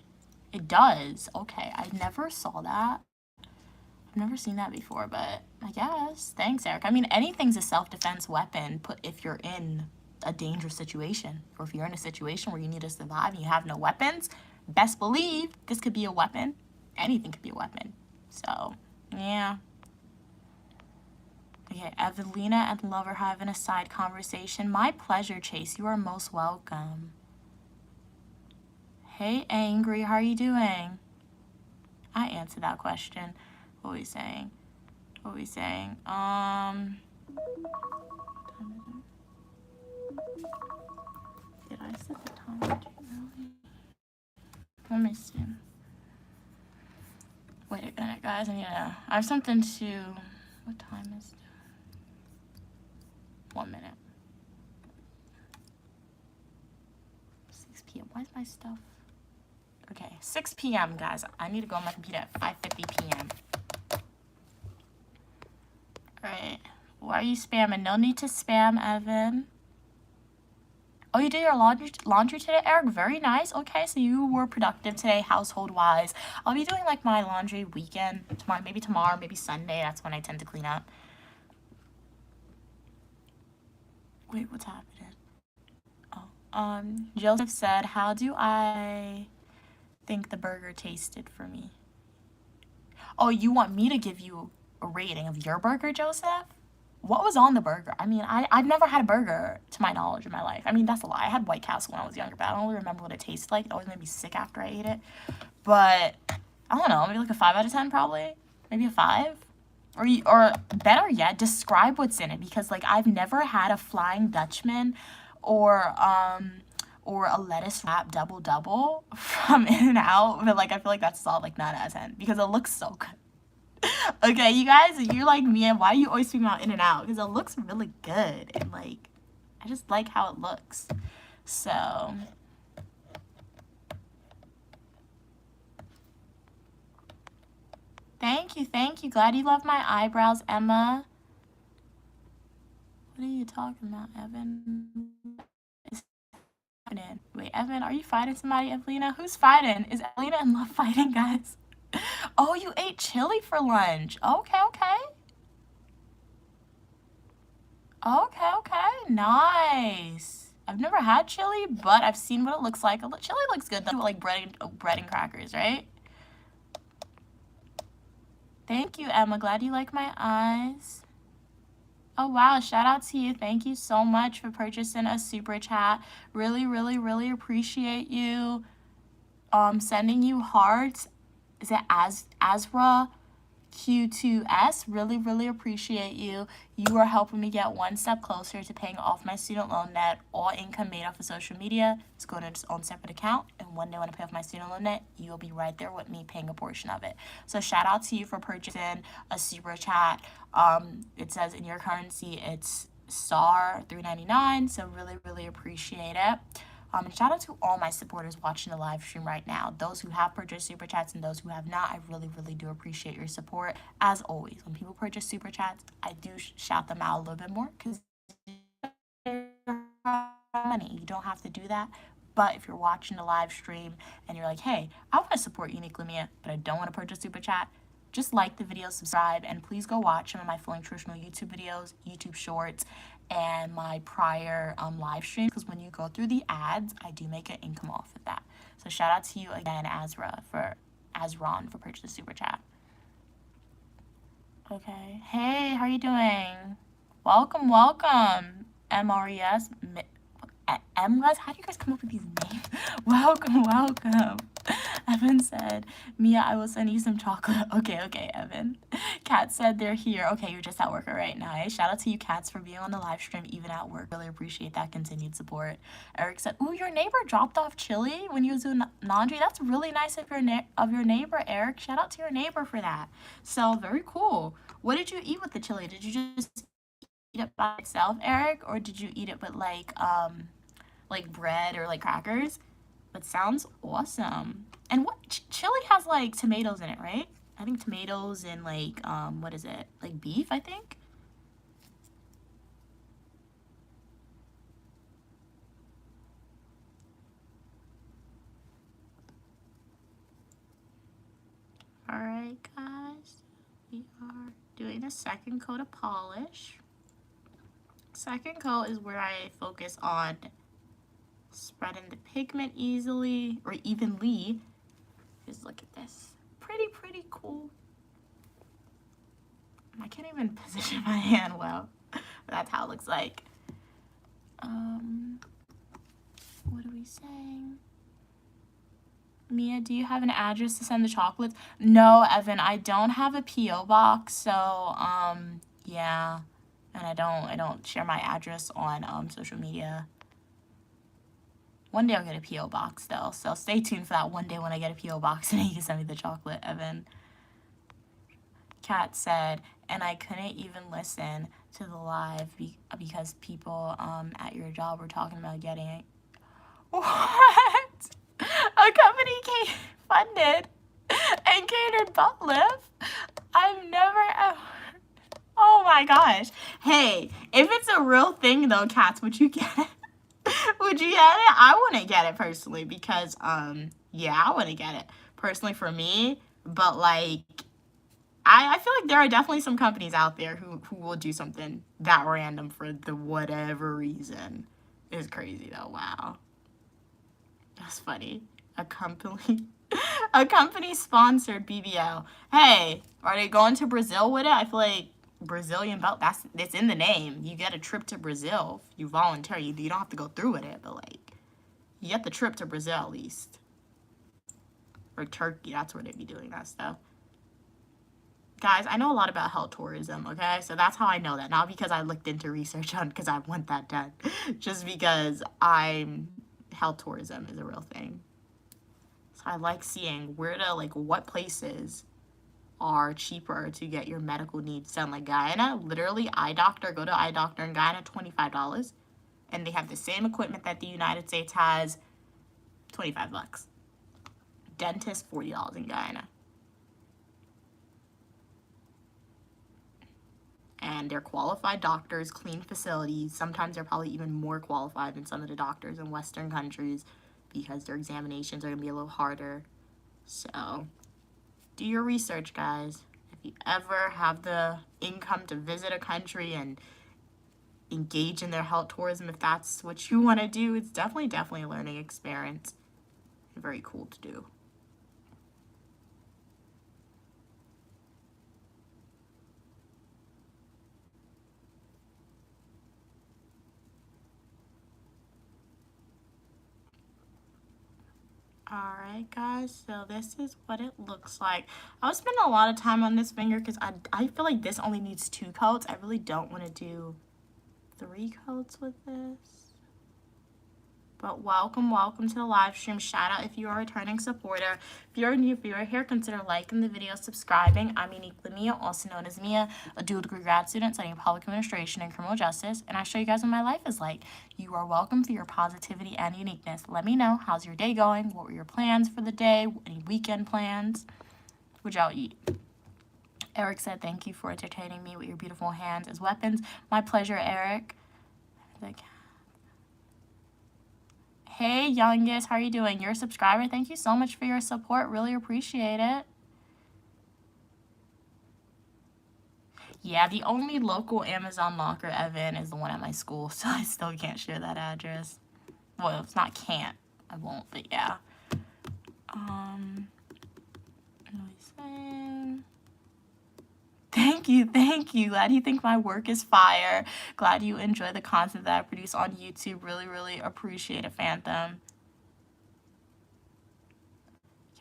It does. Okay, I never saw that. I've never seen that before, but I guess. Thanks, Eric. I mean, anything's a self-defense weapon if you're in a dangerous situation, or if you're in a situation where you need to survive and you have no weapons, best believe this could be a weapon. Anything could be a weapon. So, yeah. Okay, Evelina and Lover having a side conversation. My pleasure, Chase. You are most welcome. Hey, Angry, how are you doing? I answered that question. What are we saying? What are we saying? Did I set the timer too early? Let me see. Wait a minute, guys. I have something to. What time is it? 1 minute. 6 p.m. Why is my stuff? Okay, 6 p.m., guys. I need to go on my computer at 5:50 p.m. Alright. Why are you spamming? No need to spam, Evan. Oh, you did your laundry today, Eric? Very nice. Okay, so you were productive today, household-wise. I'll be doing, like, my laundry weekend. Tomorrow, maybe Sunday. That's when I tend to clean up. Wait, what's happening? Oh. Joseph said, how do I think the burger tasted for me? Oh, you want me to give you a rating of your burger, Joseph? What was on the burger? I mean, I've never had a burger, to my knowledge, in my life. I mean, that's a lie. I had White Castle when I was younger, but I don't really remember what it tasted like. It always made me sick after I ate it. But, I don't know, maybe like a 5 out of 10, probably? Maybe a 5? Or better yet, describe what's in it. Because, like, I've never had a Flying Dutchman or a lettuce wrap double from In-N-Out. But, like, I feel like that's all, like, 9 out of 10. Because it looks so good. Okay, you guys, you're like me, and why do you always speak about In-N-Out? Because it looks really good, and like, I just like how it looks. So, thank you. Glad you love my eyebrows, Emma. What are you talking about, Evan? What's happening? Wait, Evan, are you fighting somebody, Evelina? Who's fighting? Is Evelina in love fighting, guys? Oh, you ate chili for lunch. Okay. Nice. I've never had chili, but I've seen what it looks like. Chili looks good though, like bread and crackers, right? Thank you, Emma. Glad you like my eyes. Oh, wow. Shout out to you. Thank you so much for purchasing a super chat. Really appreciate you. Sending you hearts. Is it Azra Q2S? Really appreciate you. You are helping me get one step closer to paying off my student loan debt. All income made off of social media is going to its own separate account. And one day when I pay off my student loan debt, you'll be right there with me paying a portion of it. So shout out to you for purchasing a super chat. It says in your currency, it's SAR $3.99. So really appreciate it. And shout out to all my supporters watching the live stream right now. Those who have purchased super chats and those who have not, I really, really do appreciate your support. As always, when people purchase super chats, I do shout them out a little bit more because money. You don't have to do that. But if you're watching the live stream and you're like, hey, I want to support Uniquely Mia, but I don't want to purchase super chat, just like the video, subscribe, and please go watch some of my fully nutritional YouTube videos, YouTube shorts, and my prior live streams, because when you go through the ads, I do make an income off of that. So shout out to you again, Azron, for purchasing super chat. Okay. Hey, how are you doing? Welcome, welcome. MRES. MRES? How do you guys come up with these names? Welcome, welcome. Evan said, Mia, I will send you some chocolate. Okay, Evan. Kat said they're here. Okay, you're just at work. All right, nice. Shout out to you, Cats, for being on the live stream even at work. Really appreciate that continued support. Eric said, ooh, your neighbor dropped off chili when you was doing laundry. That's really nice of your neighbor, Eric. Shout out to your neighbor for that. So, very cool. What did you eat with the chili? Did you just eat it by itself, Eric? Or did you eat it with, like bread or, like, crackers? That sounds awesome. And what chili has like tomatoes in it, right? I think tomatoes and like what is it? Like beef, I think. All right, guys. We are doing a second coat of polish. Second coat is where I focus on spreading the pigment easily or evenly. Just look at this. Pretty cool. I can't even position my hand well. But that's how it looks like. What are we saying? Mia, do you have an address to send the chocolates? No, Evan, I don't have a P.O. box, so yeah. And I don't share my address on social media. One day I'll get a P.O. box, though. So stay tuned for that one day when I get a P.O. box and you can send me the chocolate, Evan. Kat said, and I couldn't even listen to the live because people at your job were talking about getting it. What? A company funded and catered butt lift? I've never ever... Oh my gosh. Hey, if it's a real thing, though, Cats, would you get it? Would you get it? I wouldn't get it personally because, yeah, I wouldn't get it personally for me. But, like, I feel like there are definitely some companies out there who will do something that random for the whatever reason. It's crazy, though. Wow. That's funny. A company sponsored BBL. Hey, are they going to Brazil with it? I feel like Brazilian belt, it's in the name. You get a trip to Brazil. You volunteer. You don't have to go through with it, but like you get the trip to Brazil at least. Or Turkey, that's where they'd be doing that stuff. Guys, I know a lot about health tourism, okay? So that's how I know that. Not because I looked into research on because I want that done. Just because health tourism is a real thing. So I like seeing what places are cheaper to get your medical needs done. Like Guyana, literally eye doctor, go to eye doctor in Guyana, $25. And they have the same equipment that the United States has, $25. Dentist, $40 in Guyana. And they're qualified doctors, clean facilities. Sometimes they're probably even more qualified than some of the doctors in Western countries because their examinations are going to be a little harder. So do your research, guys. If you ever have the income to visit a country and engage in their health tourism, if that's what you want to do, it's definitely a learning experience. Very cool to do. Alright guys, so this is what it looks like. I was spending a lot of time on this finger because I feel like this only needs 2 coats. I really don't want to do 3 coats with this. But welcome to the live stream. Shout out if you are a returning supporter. If you're a new viewer here, consider liking the video, subscribing. I'm Uniquely Mia, also known as Mia, a dual degree grad student studying public administration and criminal justice, and I show you guys what my life is like. You are welcome for your positivity and uniqueness. Let me know, how's your day going? What were your plans for the day? Any weekend plans? What y'all eat? Eric said, thank you for entertaining me with your beautiful hands as weapons. My pleasure, Eric. Like, hey, youngest, how are you doing? You're a subscriber. Thank you so much for your support. Really appreciate it. Yeah, the only local Amazon locker, Evan, is the one at my school, so I still can't share that address. Well, it's not can't. I won't, but yeah. What are we saying? Thank you. Glad you think my work is fire. Glad you enjoy the content that I produce on YouTube. Really appreciate it, Phantom.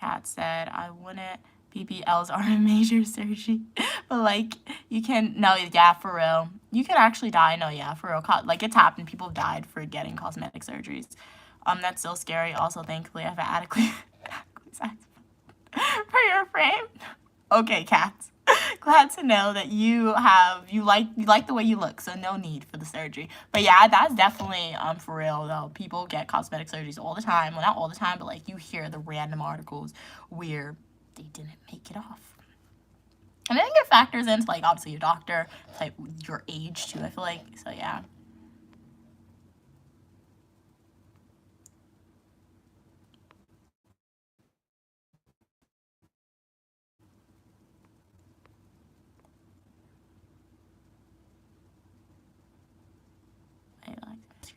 Kat said, I wouldn't. BBLs are a major surgery. But, like, you can, no, yeah, for real. You could actually die, no, yeah, for real. Like, it's happened. People have died for getting cosmetic surgeries. That's so scary. Also, thankfully, I have adequate size for your frame. Okay, cats. Glad to know that you like the way you look, so no need for the surgery. But yeah, that's definitely for real though. People get cosmetic surgeries all the time. Well, not all the time, but like you hear the random articles where they didn't make it off. And I think it factors into like obviously your doctor, like your age too, I feel like. So yeah.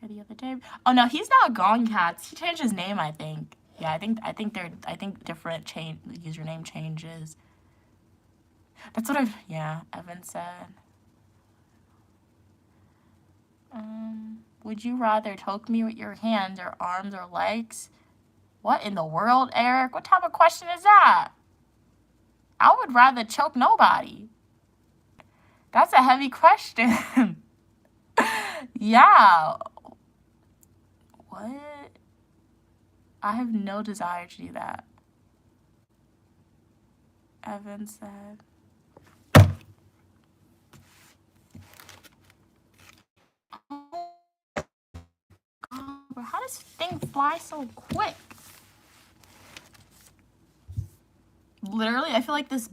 The other day. Oh no, he's not gone, cats. He changed his name, I think. Yeah, I think different username changes. That's what Evan said. Would you rather choke me with your hands or arms or legs? What in the world, Eric? What type of question is that? I would rather choke nobody. That's a heavy question. Yeah. What? I have no desire to do that. Evan said. How does thing fly so quick? Literally, I feel like this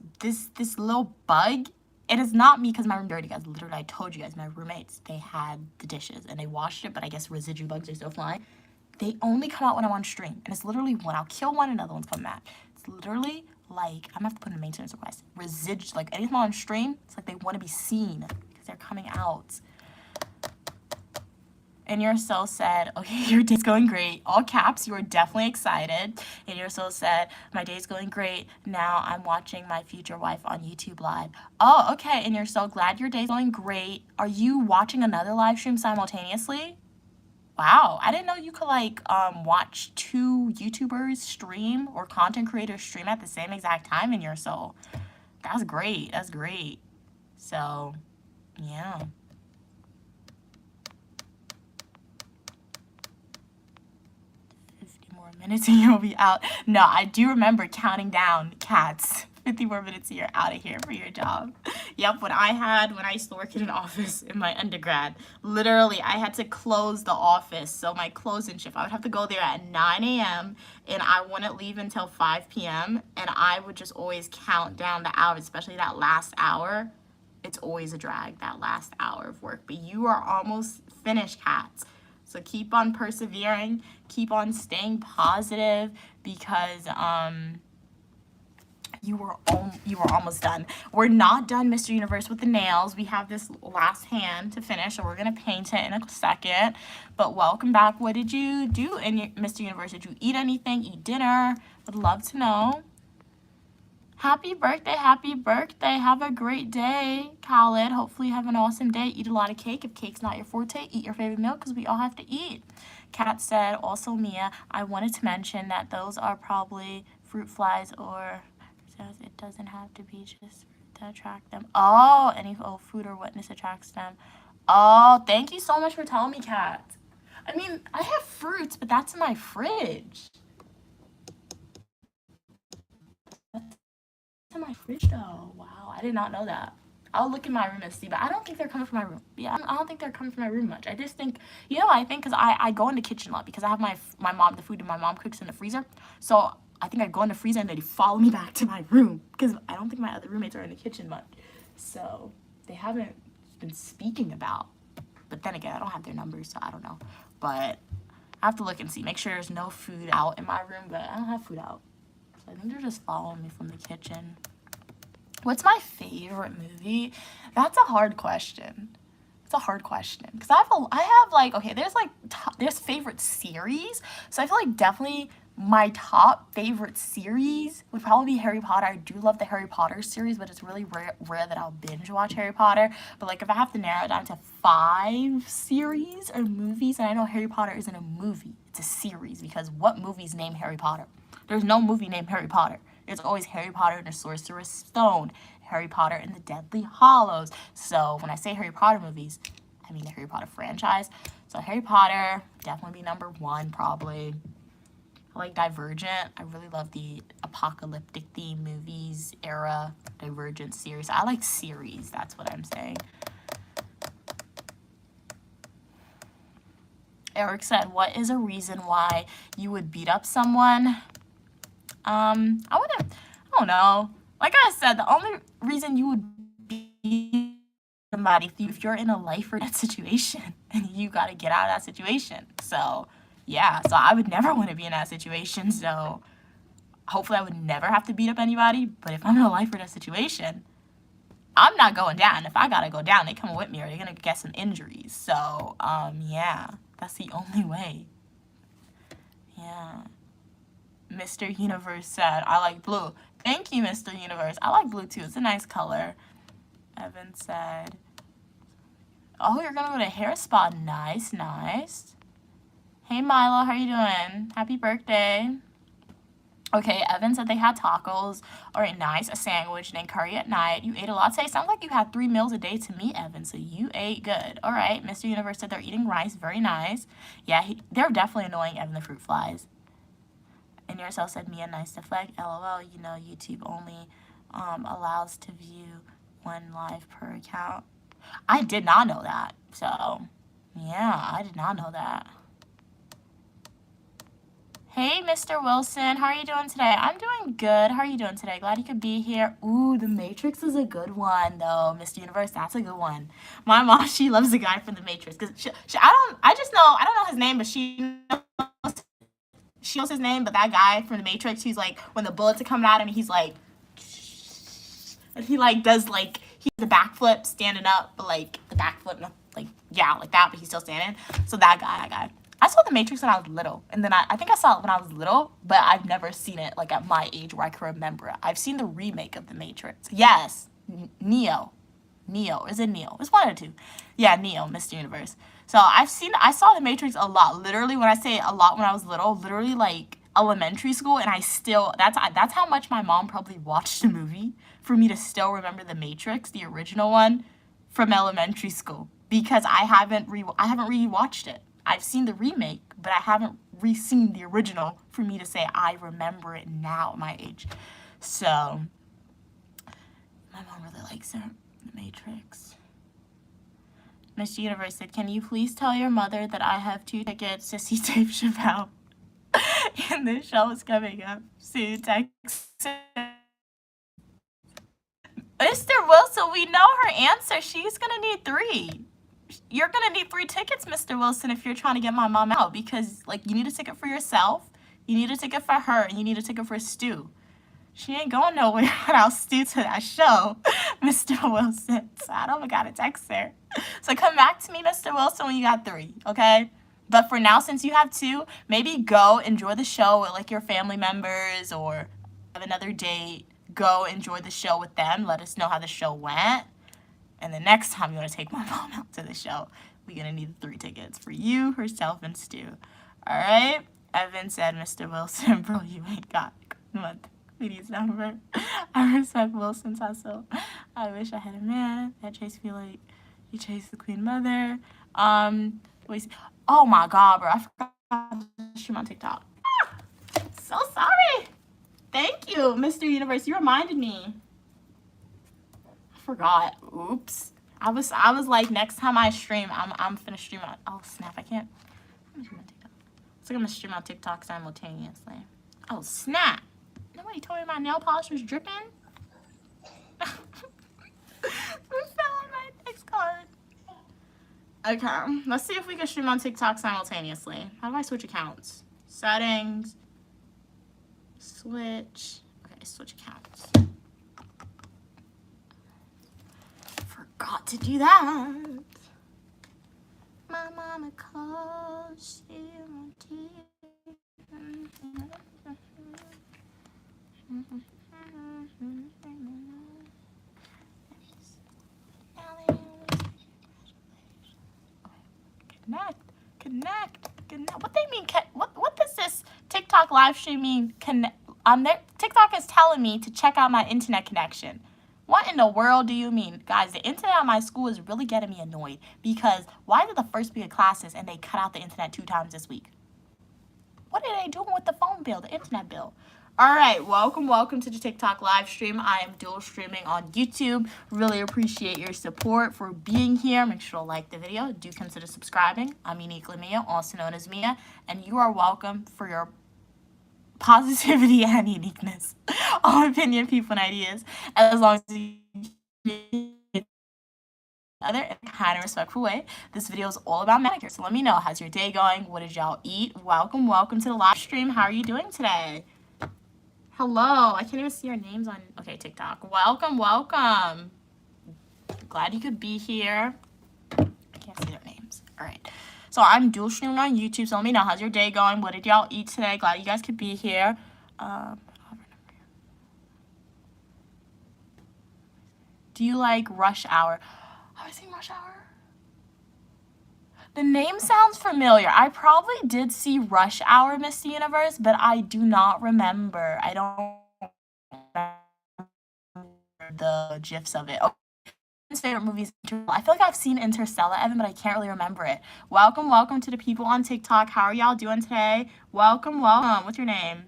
little bug. It is not me because my room dirty, guys. Literally, I told you guys, my roommates, they had the dishes and they washed it, but I guess residue bugs are still flying. They only come out when I'm on stream, and it's literally when I'll kill one, another one's coming back. It's literally like I'm gonna have to put in a maintenance request. Like anytime on stream, it's like they want to be seen because they're coming out. And your soul said, okay, your day's going great. All caps, you are definitely excited. And your soul said, my day's going great. Now I'm watching my future wife on YouTube live. Oh, okay. And you're so glad your day's going great. Are you watching another live stream simultaneously? Wow, I didn't know you could like watch two YouTubers stream or content creators stream at the same exact time in your soul. That's great. That's great. So, yeah. 50 more minutes and you'll be out. No, I do remember counting down, cats. 50 more minutes and you're out of here for your job. Yep, when I used to work in an office in my undergrad, literally I had to close the office. So my closing shift, I would have to go there at 9 a.m. and I wouldn't leave until 5 p.m. And I would just always count down the hours, especially that last hour. It's always a drag, that last hour of work. But you are almost finished, cats. So keep on persevering, keep on staying positive because you were almost done. We're not done, Mr. Universe, with the nails. We have this last hand to finish, so we're gonna paint it in a second. But welcome back. What did you do in Mr. Universe? Did you eat anything? Eat dinner? Would love to know. Happy birthday, happy birthday. Have a great day, Khaled. Hopefully you have an awesome day. Eat a lot of cake. If cake's not your forte, eat your favorite meal because we all have to eat. Kat said, also Mia, I wanted to mention that those are probably fruit flies or it doesn't have to be just to attract them. Oh, any food or wetness attracts them. Oh, thank you so much for telling me, Kat. I mean, I have fruits, but that's in my fridge. That's in my fridge, though. Wow, I did not know that. I'll look in my room and see, but I don't think they're coming from my room. Yeah, I don't think they're coming from my room much. I just think, I think because I go in the kitchen a lot because I have my mom, the food that my mom cooks in the freezer. So I think I go in the freezer and they follow me back to my room because I don't think my other roommates are in the kitchen much. So they haven't been speaking about. But then again, I don't have their numbers, so I don't know. But I have to look and see. Make sure there's no food out in my room, but I don't have food out. So I think they're just following me from the kitchen. What's my favorite movie? That's a hard question. It's a hard question because I have like, okay, there's favorite series. So I feel like definitely my top favorite series would probably be Harry Potter. I do love the Harry Potter series, but it's really rare that I'll binge watch Harry Potter. But like if I have to narrow it down to 5 series or movies, and I know Harry Potter isn't a movie, it's a series because what movies name Harry Potter? There's no movie named Harry Potter. It's always Harry Potter and the Sorcerer's Stone, Harry Potter and the Deathly Hallows. So when I say Harry Potter movies, I mean the Harry Potter franchise. So Harry Potter, definitely be number 1 probably. I like Divergent. I really love the apocalyptic theme movies era, Divergent series. I like series, that's what I'm saying. Eric said, what is a reason why you would beat up someone? I don't know. Like I said, the only reason you would beat somebody if you're in a life or death situation and you got to get out of that situation. So yeah, so I would never want to be in that situation. So hopefully I would never have to beat up anybody. But if I'm in a life or death situation, I'm not going down. If I gotta go down, they come with me or they're gonna get some injuries. So yeah, that's the only way. Yeah. Mr. Universe said, I like blue. Thank you, Mr. Universe. I like blue too. It's a nice color. Evan said, oh, you're gonna go to hair spa. Nice, nice. Hey, Milo, how are you doing? Happy birthday. Okay, Evan said they had tacos. All right, nice. A sandwich and then curry at night. You ate a lot today. Sounds like you had 3 meals a day to me, Evan, so you ate good. All right, Mr. Universe said they're eating rice. Very nice. Yeah, they're definitely annoying, Evan, the fruit flies. And yourself said, Mia, nice to flag. LOL, you know YouTube only allows to view 1 live per account. I did not know that. So, yeah, I did not know that. Hey, Mr. Wilson, how are you doing today? I'm doing good. How are you doing today? Glad you could be here. Ooh, The Matrix is a good one, though. Mr. Universe, that's a good one. My mom, she loves the guy from The Matrix. Because I don't know his name, but she knows his name, but that guy from The Matrix, he's like, when the bullets are coming at him, he's like, and he like does like, he does the backflip standing up, but like the backflip, like, yeah, like that, but he's still standing. So that guy. I saw The Matrix when I was little, and then I think I saw it when I was little, but I've never seen it like at my age where I can remember it. I've seen the remake of The Matrix. Yes, Neo. Is it Neo? It's one of the two. Yeah, Neo, Mr. Universe. So I saw The Matrix a lot. Literally, when I say a lot when I was little, literally like elementary school, and that's how much my mom probably watched the movie for me to still remember The Matrix, the original one, from elementary school, because I haven't rewatched it. I've seen the remake, but I haven't re-seen the original for me to say I remember it now at my age. So my mom really likes it, The Matrix. Miss Universe said, can you please tell your mother that I have 2 tickets to see Dave Chappelle? And the show is coming up soon. Text Mr. Wilson, we know her answer. She's going to need 3. You're going to need 3 tickets, Mr. Wilson, if you're trying to get my mom out, because, like, you need a ticket for yourself, you need a ticket for her, and you need a ticket for Stu. She ain't going nowhere without Stu to that show, Mr. Wilson. So I don't got to text her. So come back to me, Mr. Wilson, when you got 3, okay? But for now, since you have 2, maybe go enjoy the show with, like, your family members or have another date. Go enjoy the show with them. Let us know how the show went. And the next time you want to take my mom out to the show, we're going to need 3 tickets for you, herself, and Stu. All right? Evan said, Mr. Wilson, bro, you ain't got Queenie's number. I respect Wilson's hustle. I wish I had a man that chased me like he chased the Queen Mother. Wait, oh my God, bro. I forgot to stream on TikTok. So sorry. Thank you, Mr. Universe. You reminded me. I forgot. Oops. I was like, next time I stream, I'm finna stream on. Oh snap! I can't. I'm stream on TikTok. It's like I'm gonna stream on TikTok simultaneously. Oh snap! Nobody told me my nail polish was dripping. It fell on my next card. Okay, let's see if we can stream on TikTok simultaneously. How do I switch accounts? Settings. Switch. Okay, switch accounts. Forgot to do that. My mama calls you. Connect. What they mean? What does this TikTok live stream mean? TikTok is telling me to check out my internet connection. What in the world do you mean? Guys, the internet at my school is really getting me annoyed because why did the first week of classes and they cut out the internet 2 times this week? What are they doing with the phone bill, the internet bill? All right, welcome to the TikTok live stream. I am dual streaming on YouTube. Really appreciate your support for being here. Make sure to like the video. Do consider subscribing. I'm Uniquely Mia, also known as Mia, and you are welcome for your positivity and uniqueness. All opinion, people, and ideas, as long as you other in a kind and respectful way. This video is all about manicure, so let me know, how's your day going? What did y'all eat? Welcome to the live stream. How are you doing today? Hello, I can't even see your names on, okay, TikTok. Welcome. Glad you could be here. I can't see their names. All right. So I'm dual streaming on YouTube, so let me know, how's your day going? What did y'all eat today? Glad you guys could be here. Do you like Rush Hour? Have I seen Rush Hour? The name sounds familiar. I probably did see Rush Hour, Miss Universe, but I do not remember. I don't remember the gifs of it. Oh, his favorite movies. I feel like I've seen Interstellar, Evan, but I can't really remember it. Welcome to the people on TikTok. How are y'all doing today? Welcome. What's your name?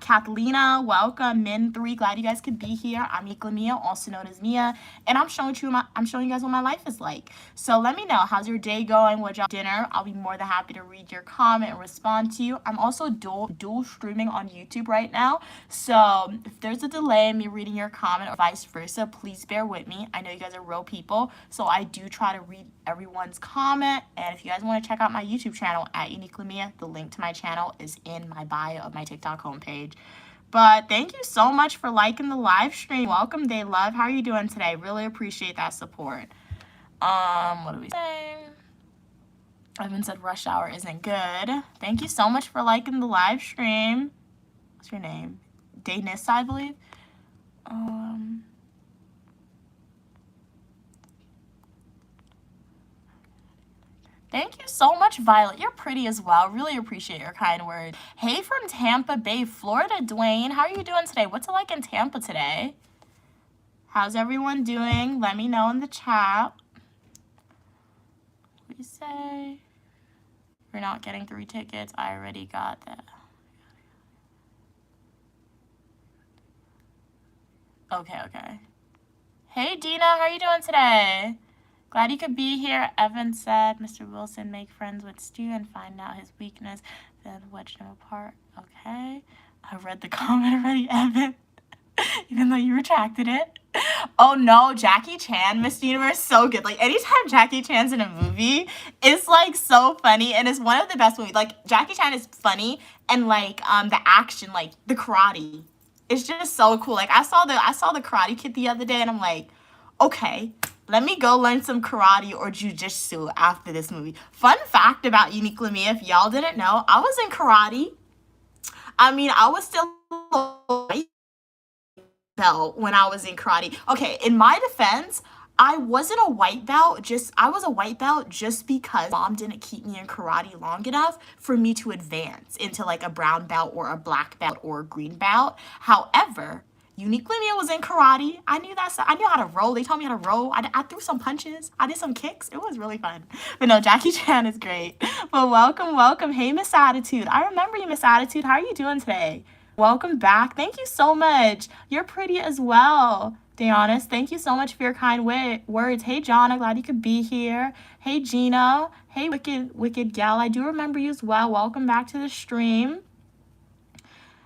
Kathlina, welcome. Min3, glad you guys could be here. I'm Uniquely Mia, also known as Mia, and I'm showing you guys what my life is like. So let me know, how's your day going? What y'all dinner? I'll be more than happy to read your comment and respond to you. I'm also dual streaming on YouTube right now, so if there's a delay in me reading your comment or vice versa, please bear with me. I know you guys are real people, so I do try to read everyone's comment. And if you guys want to check out my YouTube channel at Uniquely Mia, the link to my channel is in my bio of my TikTok homepage. But thank you so much for liking the live stream. Welcome, Day Love. How are you doing today? Really appreciate that support. What do we say? Evan said Rush Hour isn't good. Thank you so much for liking the live stream. What's your name? Daynissa, I believe. Thank you so much, Violet. You're pretty as well. Really appreciate your kind words. Hey from Tampa Bay, Florida, Dwayne. How are you doing today? What's it like in Tampa today? How's everyone doing? Let me know in the chat. We say we're not getting 3 tickets. I already got that. Okay. Hey, Dina. How are you doing today? Glad you could be here. Evan said, Mr. Wilson, make friends with Stu and find out his weakness, then wedge them apart. Okay. I read the comment already, Evan, even though you retracted it. Oh no, Jackie Chan, Miss Universe, so good. Like, anytime Jackie Chan's in a movie, it's like so funny, and it's one of the best movies. Like, Jackie Chan is funny, and like the action, like the karate, it's just so cool. Like, I saw the Karate Kid the other day, and I'm like, okay, let me go learn some karate or jujitsu after this movie. Fun fact about Uniquely Mia, if y'all didn't know, I was in karate. I mean, I was still a white belt when I was in karate. Okay, in my defense, I wasn't a white belt, I was a white belt just because mom didn't keep me in karate long enough for me to advance into like a brown belt or a black belt or a green belt. However, Uniquely Mia was in karate. I knew that. I knew how to roll. They told me how to roll. I threw some punches. I did some kicks. It was really fun. But no, Jackie Chan is great. But welcome, welcome. Hey, Miss Attitude. I remember you, Miss Attitude. How are you doing today? Welcome back. Thank you so much. You're pretty as well. Deonis, thank you so much for your kind words. Hey, John, I'm glad you could be here. Hey, Gino. Hey, Wicked Gal. I do remember you as well. Welcome back to the stream.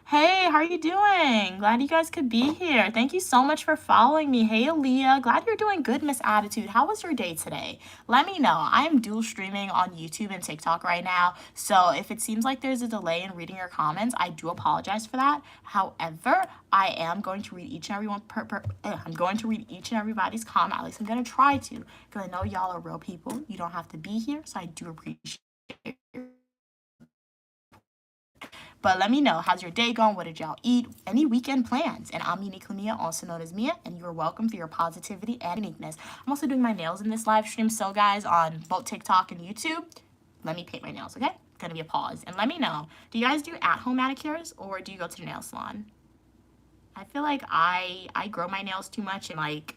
Hey, how are you doing? Glad you guys could be here. Thank you so much for following me. Hey, Aaliyah. Glad you're doing good, Miss Attitude. How was your day today? Let me know. I am dual streaming on YouTube and TikTok right now. So if it seems like there's a delay in reading your comments, I do apologize for that. However, I am going to read each and every one I'm going to read each and everybody's comment. At least I'm going to try to, because I know y'all are real people. You don't have to be here, so I do appreciate your. But let me know, how's your day going? What did y'all eat? Any weekend plans? And I'm Uniquely Mia, also known as Mia, and you're welcome for your positivity and uniqueness. I'm also doing my nails in this live stream, so guys, on both TikTok and YouTube, let me paint my nails, okay? Gonna be a pause. And let me know, do you guys do at-home manicures, or do you go to the nail salon? I feel like I grow my nails too much, and like,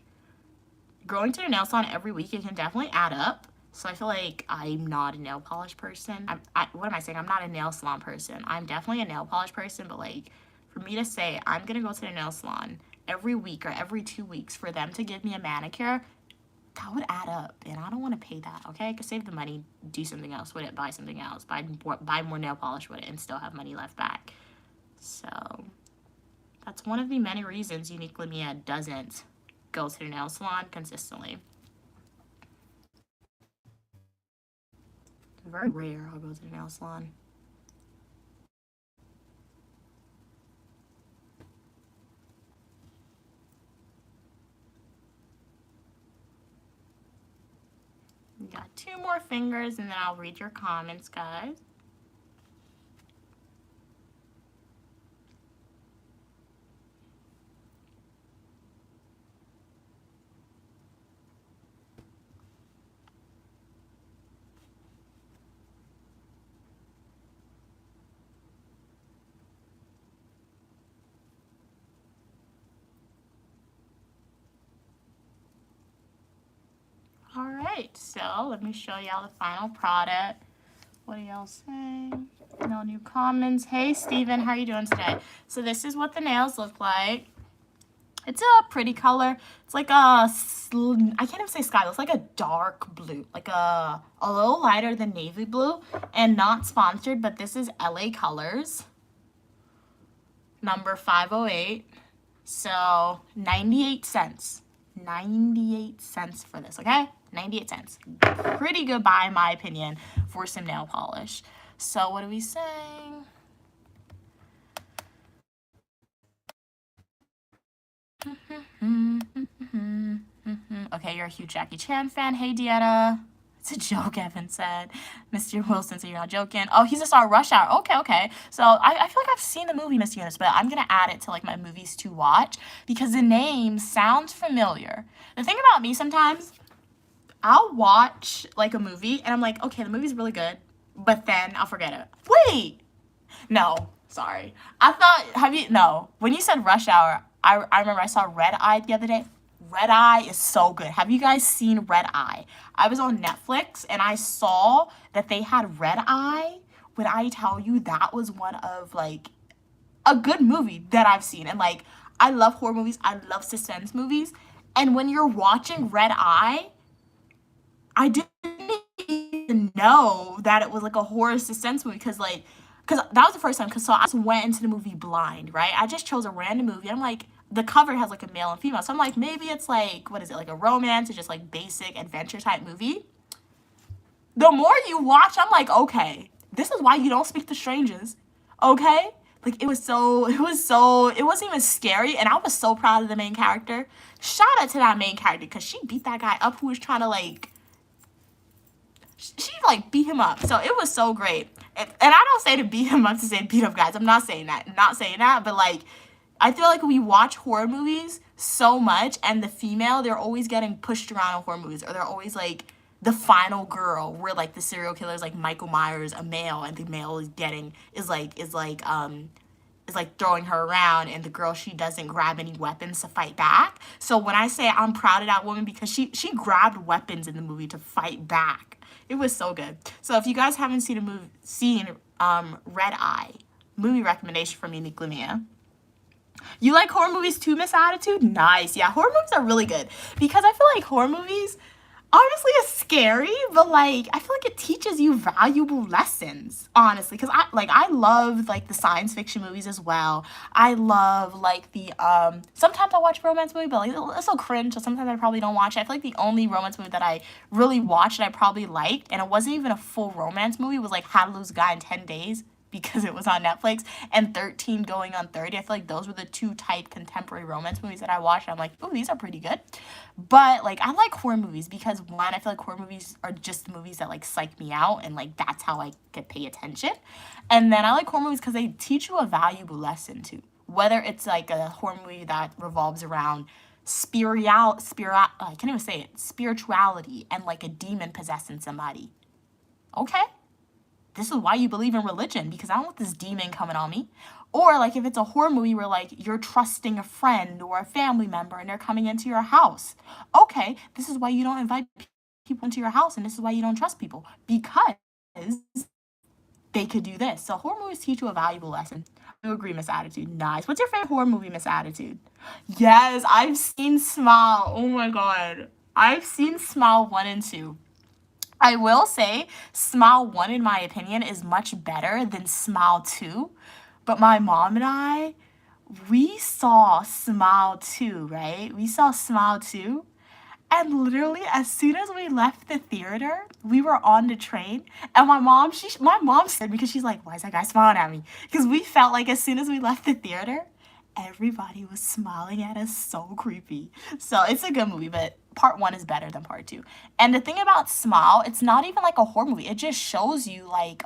going to the nail salon every week, it can definitely add up. So I feel like I'm not a nail polish person. What am I saying? I'm not a nail salon person. I'm definitely a nail polish person, but like for me to say I'm going to go to the nail salon every week or every 2 weeks for them to give me a manicure, that would add up. And I don't want to pay that, okay? I could save the money, do something else with it, buy something else, buy more nail polish with it, and still have money left back. So that's one of the many reasons Uniquely Mia doesn't go to the nail salon consistently. Very rare I'll go to the nail salon. We got 2 more fingers and then I'll read your comments, guys. All right, so let me show y'all the final product. What are y'all saying? No new comments. Hey, Steven, how are you doing today? So this is what the nails look like. It's a pretty color. It's like I can't even say sky. It's like a dark blue, like a little lighter than navy blue, and not sponsored, but this is LA Colors, number 508. So 98 cents. 98 cents for this, okay? 98 cents. Pretty good buy, in my opinion, for some nail polish. So what are we saying? Okay, you're a huge Jackie Chan fan. Hey, Deanna. It's a joke, Evan said. Mr. Wilson said you're not joking. Oh, he's a star Rush Hour. Okay. So I feel like I've seen the movie, Mr. Eunice, but I'm going to add it to like my movies to watch because the name sounds familiar. The thing about me sometimes, I'll watch like a movie and I'm like, okay, the movie's really good, but then I'll forget it. Wait, no, sorry. I thought, when you said Rush Hour, I remember I saw Red Eye the other day. Red Eye is so good. Have you guys seen Red Eye? I was on Netflix and I saw that they had Red Eye. When I tell you that was one of like a good movie that I've seen. And like, I love horror movies. I love suspense movies. And when you're watching Red Eye, I didn't even know that it was like a horror suspense movie because that was the first time. So I just went into the movie blind, right? I just chose a random movie. I'm like, the cover has like a male and female. So I'm like, maybe it's like, what is it? Like a romance or just like basic adventure type movie. The more you watch, I'm like, okay, this is why you don't speak to strangers. Okay? Like it wasn't even scary. And I was so proud of the main character. Shout out to that main character because she beat that guy up who was trying to like, she like beat him up. So it was so great. And I don't say to beat him up to say beat up guys. I'm not saying that. But like, I feel like we watch horror movies so much and the female, they're always getting pushed around in horror movies. Or they're always like the final girl where like the serial killer is like Michael Myers, a male, and the male is is like throwing her around, and the girl, she doesn't grab any weapons to fight back. So when I say I'm proud of that woman, because she grabbed weapons in the movie to fight back. It was so good. So if you guys haven't seen Red Eye, movie recommendation from Unique Lamia. You like horror movies too, Miss Attitude? Nice. Yeah, horror movies are really good because I feel like horror movies honestly is scary, but like I feel like it teaches you valuable lessons, honestly, because I love like the science fiction movies as well. I love like the sometimes I watch romance movie, but like it's so cringe, so sometimes I probably don't watch it. I feel like the only romance movie that I really watched and I probably liked, and it wasn't even a full romance movie, was like How to Lose a Guy in 10 Days, because it was on Netflix, and 13 Going on 30. I feel like those were the two type contemporary romance movies that I watched. I'm like, oh, these are pretty good. But like I like horror movies because one, I feel like horror movies are just movies that like psych me out, and like that's how I could pay attention. And then I like horror movies because they teach you a valuable lesson too. Whether it's like a horror movie that revolves around I can't even say it, spirituality, and like a demon possessing somebody. Okay, this is why you believe in religion, because I don't want this demon coming on me. Or like if it's a horror movie where like you're trusting a friend or a family member and they're coming into your house. Okay, this is why you don't invite people into your house, and this is why you don't trust people, because they could do this. So horror movies teach you a valuable lesson. I agree, Miss Attitude. Nice. What's your favorite horror movie, Miss Attitude? Yes, I've seen Smile. Oh my god. I've seen Smile 1 and 2. I will say Smile 1, in my opinion, is much better than Smile 2. But my mom and I, we saw Smile 2, right? We saw Smile 2. And literally, as soon as we left the theater, we were on the train. And my mom scared me because she's like, why is that guy smiling at me? Because we felt like as soon as we left the theater, everybody was smiling at us, so creepy. So it's a good movie, but part 1 is better than part 2. And the thing about Smile, it's not even like a horror movie. It just shows you like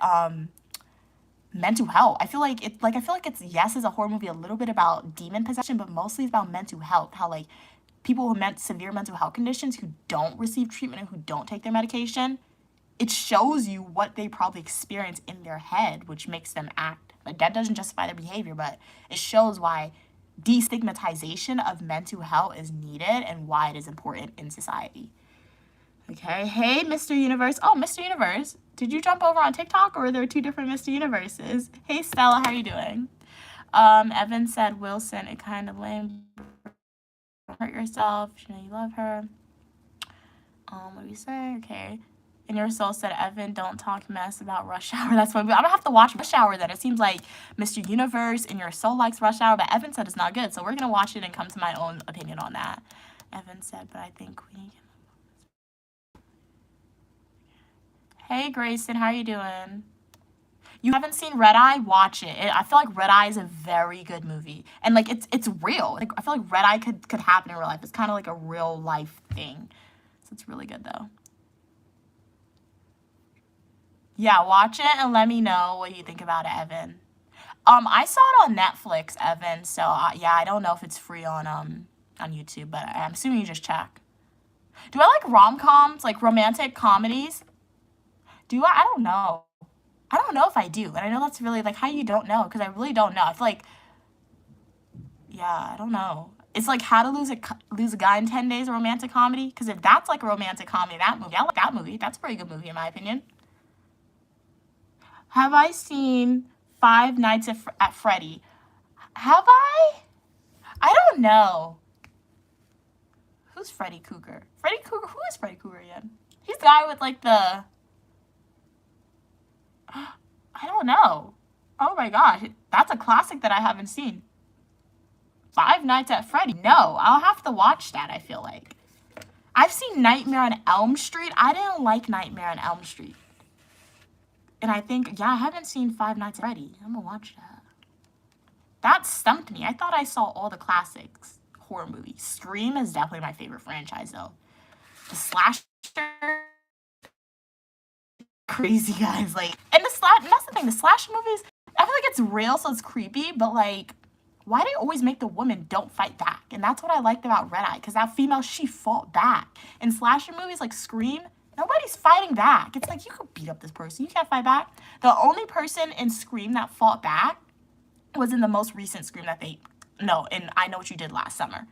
mental health. I feel like it's, yes, it's a horror movie a little bit about demon possession, but mostly it's about mental health. How like people who have severe mental health conditions who don't receive treatment and who don't take their medication, it shows you what they probably experience in their head, which makes them act. Like that doesn't justify their behavior, but it shows why destigmatization of mental health is needed and why it is important in society. Okay, hey, Mr. Universe. Oh, Mr. Universe, did you jump over on TikTok, or are there two different Mr. Universes? Hey, Stella, how are you doing? Evan said, Wilson, it kind of lame. Hurt yourself. You know you love her. What do you say? Okay. And your soul said, Evan, don't talk mess about Rush Hour. That's why I'm gonna have to watch Rush Hour then. It seems like Mr. Universe and your soul likes Rush Hour, but Evan said it's not good. So we're gonna watch it and come to my own opinion on that. Evan said, but I think we need. Hey Grayson, how are you doing? You haven't seen Red Eye? Watch it. I feel like Red Eye is a very good movie, and like it's real. Like I feel like Red Eye could happen in real life. It's kind of like a real life thing, so it's really good though. Yeah, watch it and let me know what you think about it, Evan. I saw it on Netflix, Evan. So yeah, I don't know if it's free on YouTube, but I'm assuming you just check. Do I like rom-coms, like romantic comedies? Do I? I don't know. I don't know if I do. And I know that's really, like, how you don't know, because I really don't know. I feel like, yeah, I don't know. It's like How to Lose a Guy in 10 Days, a romantic comedy. Because if that's like a romantic comedy, that movie, I like that movie. That's a pretty good movie, in my opinion. Have I seen Five Nights at Freddy? Have I? I don't know. Who's Freddy Krueger? Freddy Krueger? Who is Freddy Krueger again? He's the guy with, like, the... I don't know. Oh my gosh, that's a classic that I haven't seen. Five Nights at Freddy. No, I'll have to watch that, I feel like. I've seen Nightmare on Elm Street. I didn't like Nightmare on Elm Street. And I think, yeah, I haven't seen Five Nights at Freddy. I'm gonna watch that. That stumped me. I thought I saw all the classics horror movies. Scream is definitely my favorite franchise, though. The slasher... crazy, guys. Like, and that's the thing, the slasher movies, I feel like it's real, so it's creepy, but like, why do they always make the woman don't fight back? And that's what I liked about Red Eye, because that female, she fought back. In slasher movies like Scream, nobody's fighting back. It's like, you could beat up this person, you can't fight back. The only person in Scream that fought back was in the most recent Scream that in I Know What You Did Last Summer.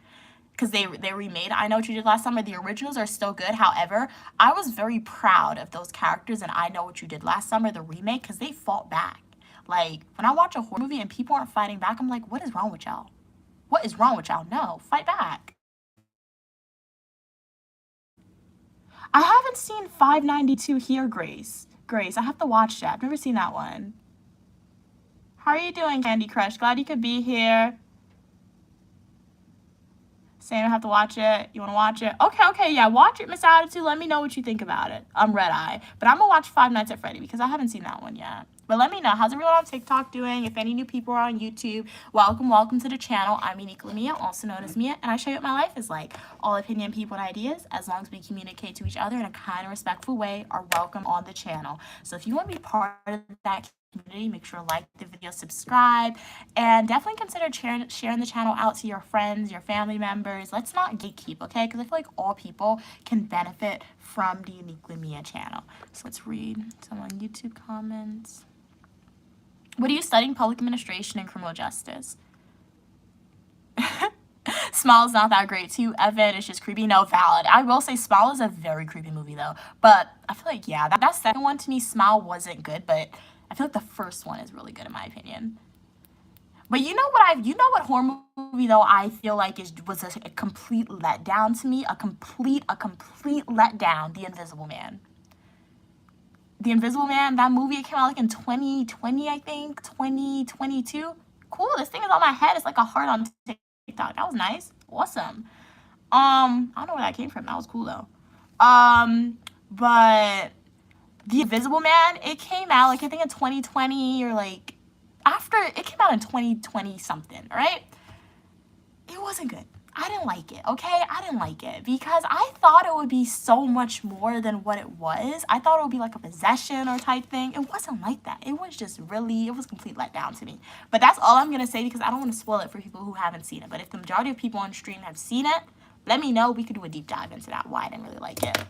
Because they remade I Know What You Did Last Summer. The originals are still good. However, I was very proud of those characters in I Know What You Did Last Summer, the remake, because they fought back. Like, when I watch a horror movie and people aren't fighting back, I'm like, what is wrong with y'all? What is wrong with y'all? No, fight back. I haven't seen 592 here, Grace. Grace, I have to watch that. I've never seen that one. How are you doing, Candy Crush? Glad you could be here. Sam, I have to watch it. You want to watch it? Okay, yeah, watch it, Miss Attitude. Let me know what you think about it. I'm Red Eye. But I'm going to watch Five Nights at Freddy because I haven't seen that one yet. But let me know. How's everyone on TikTok doing? If any new people are on YouTube, welcome to the channel. I'm Unique Mia, also known as Mia, and I show you what my life is like. All opinion, people, and ideas, as long as we communicate to each other in a kind and respectful way, are welcome on the channel. So if you want to be part of that community, make sure to like the video, subscribe, and definitely consider sharing the channel out to your friends, your family members. Let's not gatekeep, okay? Because I feel like all people can benefit from the Uniquely Mia channel. So let's read some on YouTube comments. What are you studying? Public administration and criminal justice. Smile is not that great too. Evan is just creepy. No, valid. I will say Smile is a very creepy movie though. But I feel like, yeah, that second one to me, Smile wasn't good, but I feel like the first one is really good in my opinion. But you know what horror movie though I feel like was a complete letdown to me, a complete letdown, The Invisible Man. The Invisible Man, that movie, it came out like in 2020, I think, 2022. Cool, this thing is on my head. It's like a heart on TikTok. That was nice. Awesome. I don't know where that came from. That was cool though. But The Invisible Man, it came out like I think in 2020 or like after it came out in 2020 something, right? It wasn't good. I didn't like it, okay? I didn't like it because I thought it would be so much more than what it was. I thought it would be like a possession or type thing. It wasn't like that. It was just really, it was complete letdown to me. But that's all I'm going to say because I don't want to spoil it for people who haven't seen it. But if the majority of people on stream have seen it, let me know. We could do a deep dive into that, why I didn't really like it.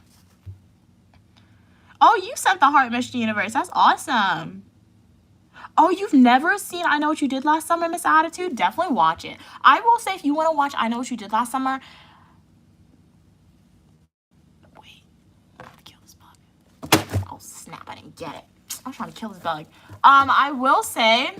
Oh, you sent the Heart Mission Universe. That's awesome. Oh, you've never seen I Know What You Did Last Summer, Miss Attitude? Definitely watch it. I will say if you want to watch I Know What You Did Last Summer... Wait. I have to kill this bug. Oh, snap. I didn't get it. I was trying to kill this bug. I will say...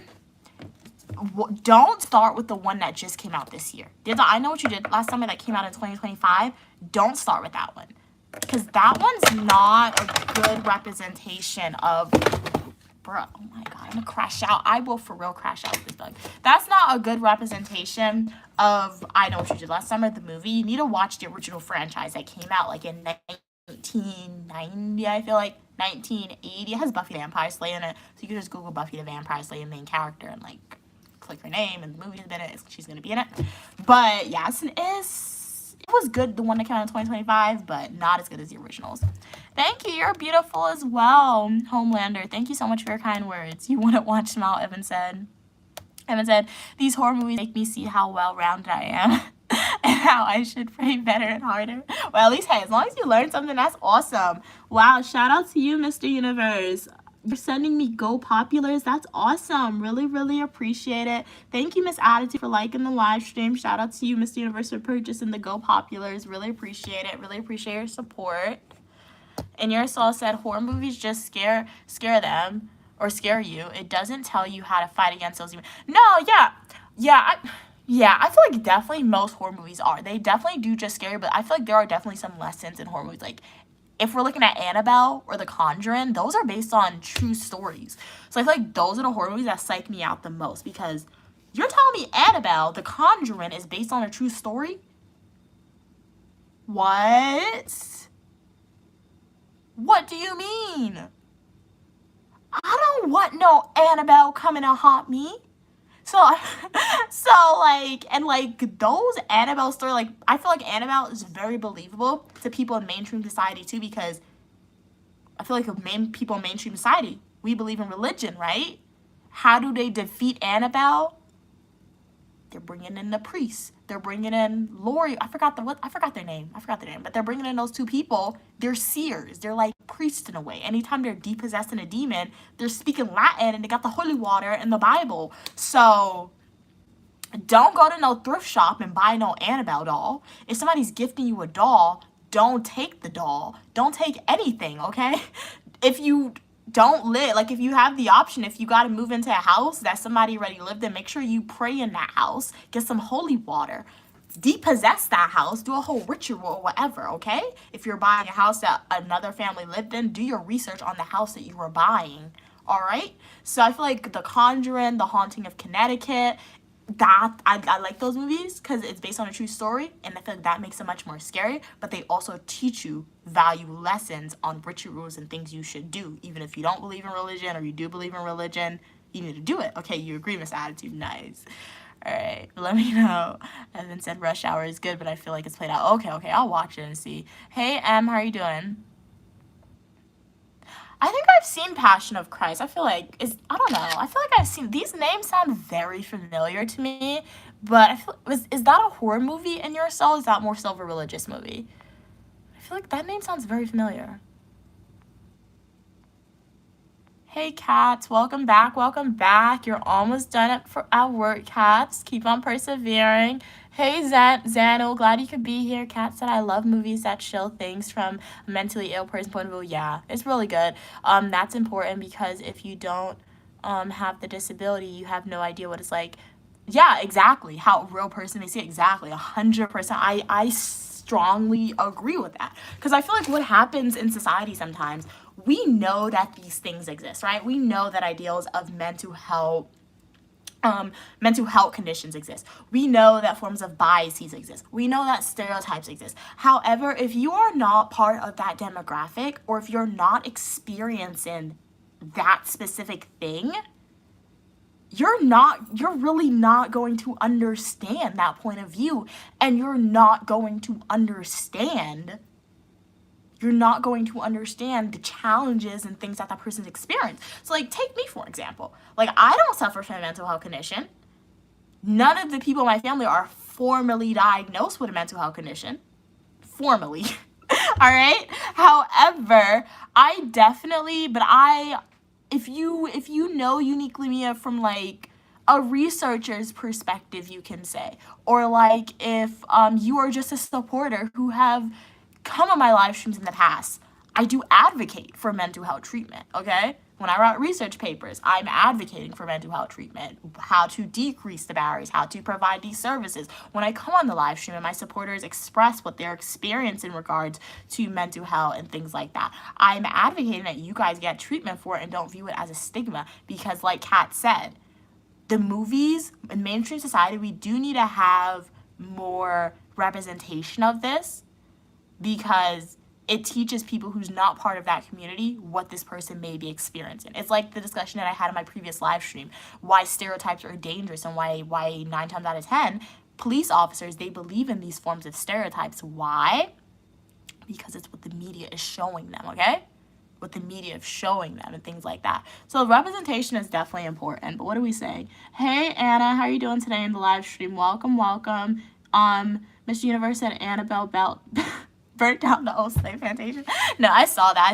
Don't start with the one that just came out this year. There's I Know What You Did Last Summer that came out in 2025. Don't start with that one. Because that one's not a good representation of... Bro, oh my god, I'm gonna crash out. I will for real crash out with this bug. That's not a good representation of I Know What You Did Last Summer, the movie. You need to watch the original franchise that came out like in 1990, I feel like. 1980. It has Buffy the Vampire Slayer in it. So you can just Google Buffy the Vampire Slayer main character and like click her name and the movie is in it. She's gonna be in it. But yeah, it was good, the one that came out in 2025, but not as good as the originals. Thank you. You're beautiful as well, Homelander. Thank you so much for your kind words. You wouldn't watch Smile, Evan said. Evan said, these horror movies make me see how well-rounded I am and how I should pray better and harder. Well, at least, hey, as long as you learn something, that's awesome. Wow, shout out to you, Mr. Universe. You're sending me Go Populars. That's awesome. Really appreciate it. Thank you, Miss Attitude, for liking the live stream. Shout out to you, Mr. Universe, for purchasing the Go Populars. Really appreciate it. Really appreciate your support. And your soul said horror movies just scare them or scare you. It doesn't tell you how to fight against those. No, yeah. I feel like definitely most horror movies are. They definitely do just scare you, but I feel like there are definitely some lessons in horror movies. Like if we're looking at Annabelle or The Conjuring, those are based on true stories. So I feel like those are the horror movies that psych me out the most because you're telling me Annabelle, The Conjuring is based on a true story? What? What do you mean? I don't want no Annabelle coming to haunt me. So those Annabelle stories, like, I feel like Annabelle is very believable to people in mainstream society too, because I feel like people in mainstream society, we believe in religion, right? How do they defeat Annabelle? They're bringing in the priests. They're bringing in Lori. I forgot their name. But they're bringing in those two people. They're seers. They're like priests in a way. Anytime they're depossessing a demon, they're speaking Latin and they got the holy water and the Bible. So don't go to no thrift shop and buy no Annabelle doll. If somebody's gifting you a doll, don't take the doll. Don't take anything, okay? If you don't live, like if you have the option, if you got to move into a house that somebody already lived in, make sure you pray in that house, get some holy water, depossess that house, do a whole ritual or whatever, okay? If you're buying a house that another family lived in, do your research on the house that you were buying, all right? So I feel like The Conjuring, The Haunting of Connecticut, that I like those movies because it's based on a true story, and I feel like that makes it much more scary, but they also teach you value lessons on rituals and things you should do. Even if you don't believe in religion or you do believe in religion, you need to do it. Okay, you agree, Miss Attitude. Nice. All right, let me know. Evan said Rush Hour is good, but I feel like it's played out. Okay, I'll watch it and see. Hey, Em, how are you doing? I think I've seen Passion of Christ. I feel like I don't know. I feel like I've seen these names sound very familiar to me, but I feel is that a horror movie in your soul? Is that more so of a religious movie? I feel like that name sounds very familiar. Hey, Cats, welcome back. You're almost done at work, Cats. Keep on persevering. Hey, Zano, glad you could be here. Kat said, I love movies that show things from a mentally ill person's point of view. Yeah, it's really good. That's important because if you don't have the disability, you have no idea what it's like. Yeah, exactly. How a real person may see it. Exactly. 100%. I strongly agree with that. Because I feel like what happens in society sometimes, we know that these things exist, right? We know that ideals of mental health conditions exist. We know that forms of biases exist. We know that stereotypes exist. However, if you are not part of that demographic, or if you're not experiencing that specific thing, you're really not going to understand that point of view, and you're not going to understand the challenges and things that person's experienced. So like, take me for example. Like, I don't suffer from a mental health condition. None of the people in my family are formally diagnosed with a mental health condition. Formally. All right? However, if you know Uniquely Mia from like a researcher's perspective, you can say, or like if you are just a supporter who have come on my live streams in the past, I do advocate for mental health treatment, okay? When I write research papers, I'm advocating for mental health treatment, how to decrease the barriers, how to provide these services. When I come on the live stream and my supporters express what their experience in regards to mental health and things like that, I'm advocating that you guys get treatment for it and don't view it as a stigma, because like Kat said, the movies in mainstream society, we do need to have more representation of this, because it teaches people who's not part of that community what this person may be experiencing. It's like the discussion that I had in my previous live stream, why stereotypes are dangerous and why 9 times out of 10, police officers, they believe in these forms of stereotypes. Why? Because it's what the media is showing them, okay? What the media is showing them and things like that. So representation is definitely important. But what are we saying? Hey, Anna, how are you doing today in the live stream? Welcome. Miss Universe said Annabelle Belt burnt down the old slave plantation. No, I saw that. I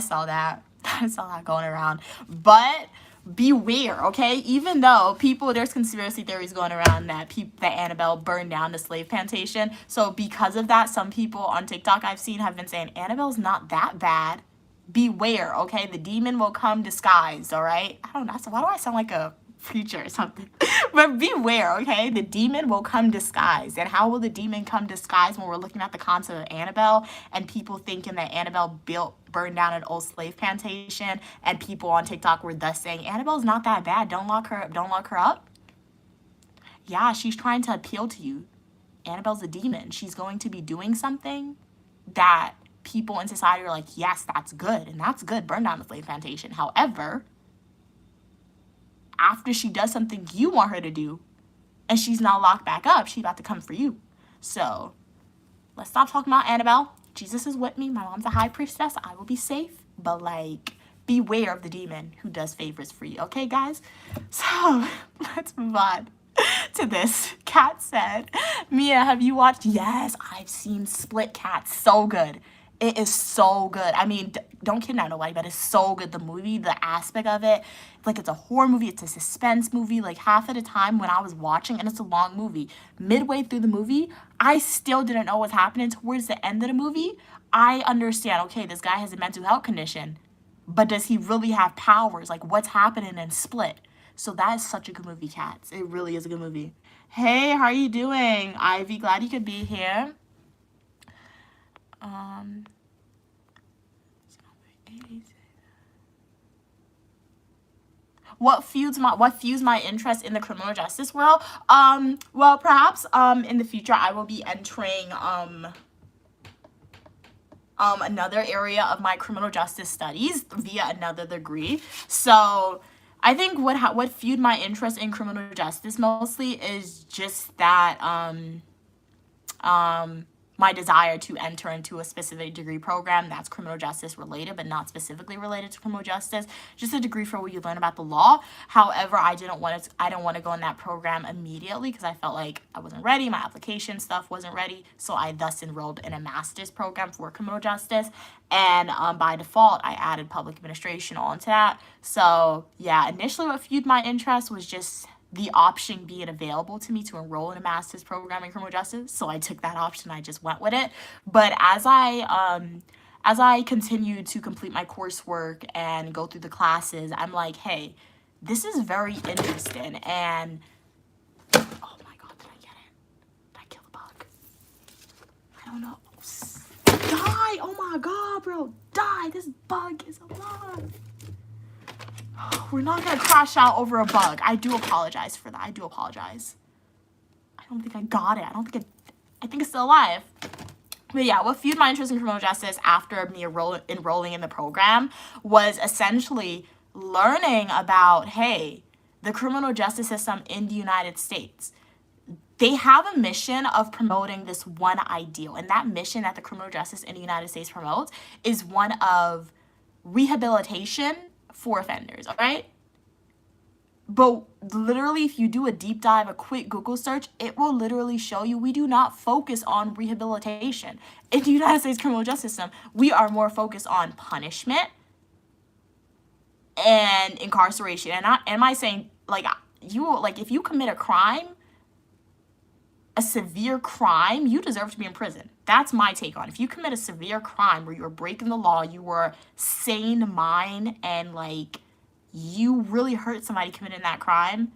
saw that going around. But beware, okay? Even though there's conspiracy theories going around that Annabelle burned down the slave plantation. So because of that, some people on TikTok I've seen have been saying Annabelle's not that bad. Beware, okay? The demon will come disguised, all right? I don't know. So why do I sound like a preacher or something? But beware, okay? The demon will come disguised. And how will the demon come disguised when we're looking at the concept of Annabelle and people thinking that Annabelle burned down an old slave plantation, and people on TikTok were thus saying Annabelle's not that bad. Don't lock her up. Yeah, she's trying to appeal to you. Annabelle's a demon. She's going to be doing something that people in society are like, yes, that's good, and that's good. Burn down the slave plantation. However, after she does something you want her to do, and she's not locked back up, she's about to come for you. So let's stop talking about Annabelle. Jesus is with me. My mom's a high priestess. I will be safe. But like, beware of the demon who does favors for you. Okay, guys? So let's move on to this. Kat said, Mia, have you watched? Yes, I've seen Split. Cat. So good. It is so good. I mean, don't kidnap nobody, but it's so good. The movie, the aspect of it, like it's a horror movie, it's a suspense movie. Like half of the time when I was watching, and it's a long movie, midway through the movie, I still didn't know what's happening. Towards the end of the movie, I understand, okay, this guy has a mental health condition, but does he really have powers? Like what's happening in Split? So that is such a good movie, Cats. It really is a good movie. Hey, how are you doing? Ivy, glad you could be here. What fuels my interest in the criminal justice world? Well, perhaps in the future I will be entering another area of my criminal justice studies via another degree. So I think what fueled my interest in criminal justice mostly is just that my desire to enter into a specific degree program that's criminal justice related, but not specifically related to criminal justice. Just a degree for where you learn about the law. However, I didn't want to go in that program immediately because I felt like I wasn't ready. My application stuff wasn't ready. So I thus enrolled in a master's program for criminal justice. And by default, I added public administration onto that. So yeah, initially what fueled my interest was just the option being available to me to enroll in a master's program in criminal justice. So I took that option. I just went with it. But as I continued to complete my coursework and go through the classes, I'm like, hey, this is very interesting. And oh my God, did I get it? Did I kill the bug? I don't know. Die! Oh my God, bro, die! This bug is alive. We're not gonna crash out over a bug. I do apologize for that. I do apologize. I don't think I got it. I think it's still alive. But yeah, what fueled my interest in criminal justice after me enrolling in the program was essentially learning about, hey, the criminal justice system in the United States. They have a mission of promoting this one ideal. And that mission that the criminal justice in the United States promotes is one of rehabilitation for offenders, all right? But literally, if you do a deep dive, a quick Google search, it will literally show you we do not focus on rehabilitation. In the United States criminal justice system, we are more focused on punishment and incarceration. And am I saying, like, if you commit a crime, a severe crime, you deserve to be in prison. That's my take on it. If you commit a severe crime where you're breaking the law, you were sane mind, and like you really hurt somebody committing that crime,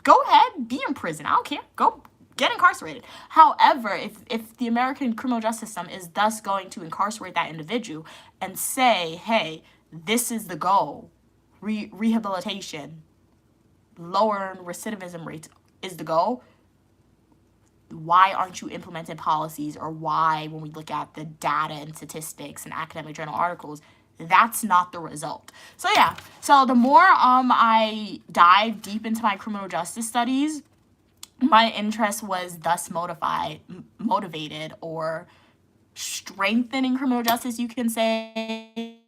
go ahead, be in prison. I don't care. Go get incarcerated. However, if the American criminal justice system is thus going to incarcerate that individual and say, hey, this is the goal, rehabilitation, lower recidivism rates is the goal, why aren't you implementing policies? Or why, when we look at the data and statistics and academic journal articles, that's not the result. So yeah, so the more I dive deep into my criminal justice studies, my interest was thus motivated or strengthening criminal justice, you can say,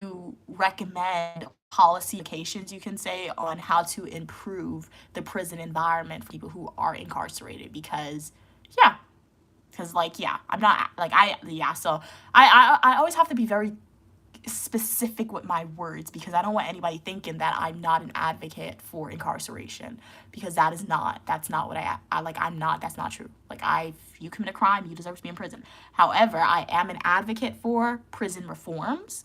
to recommend policy implications, you can say, on how to improve the prison environment for people who are incarcerated. Because I'm not like so I always have to be very specific with my words, because I don't want anybody thinking that I'm not an advocate for incarceration, because that's not what that's not true. Like, if you commit a crime, you deserve to be in prison. However, I am an advocate for prison reforms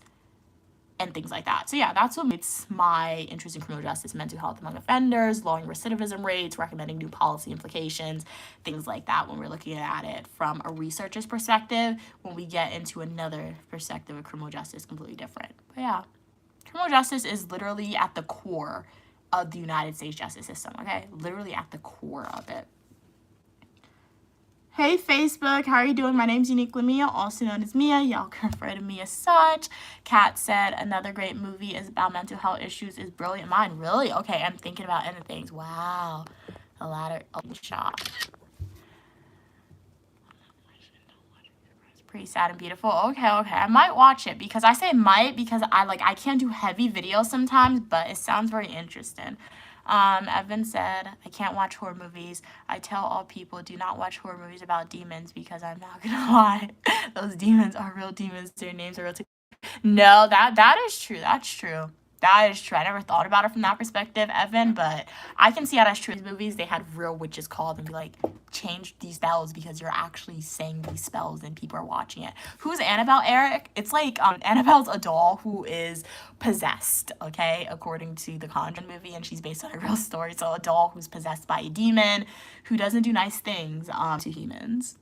and things like that. So yeah, that's what makes my interest in criminal justice: mental health among offenders, lowering recidivism rates, recommending new policy implications, things like that, when we're looking at it from a researcher's perspective. When we get into another perspective of criminal justice, completely different. But yeah, criminal justice is literally at the core of the United States justice system, okay? Literally at the core of it. Hey Facebook, how are you doing? My name's Uniquely Mia, also known as Mia. Y'all can refer to me as such. Kat said another great movie is about mental health issues is Brilliant Mind. Really? Okay, I'm thinking about other things. Wow. The latter shot. It's pretty sad and beautiful. Okay. I might watch it, because I say might because I can't do heavy videos sometimes, but it sounds very interesting. Evan said, I can't watch horror movies. I tell all people do not watch horror movies about demons because I'm not gonna lie. Those demons are real demons. Their names are real. No, that is true. That's true. That is true. I never thought about it from that perspective, Evan, but I can see how that's true. These movies, they had real witches called and be like, change these spells because you're actually saying these spells and people are watching it. Who's Annabelle, Eric? It's like Annabelle's a doll who is possessed, okay, according to the Conjuring movie, and she's based on a real story. So a doll who's possessed by a demon who doesn't do nice things to humans.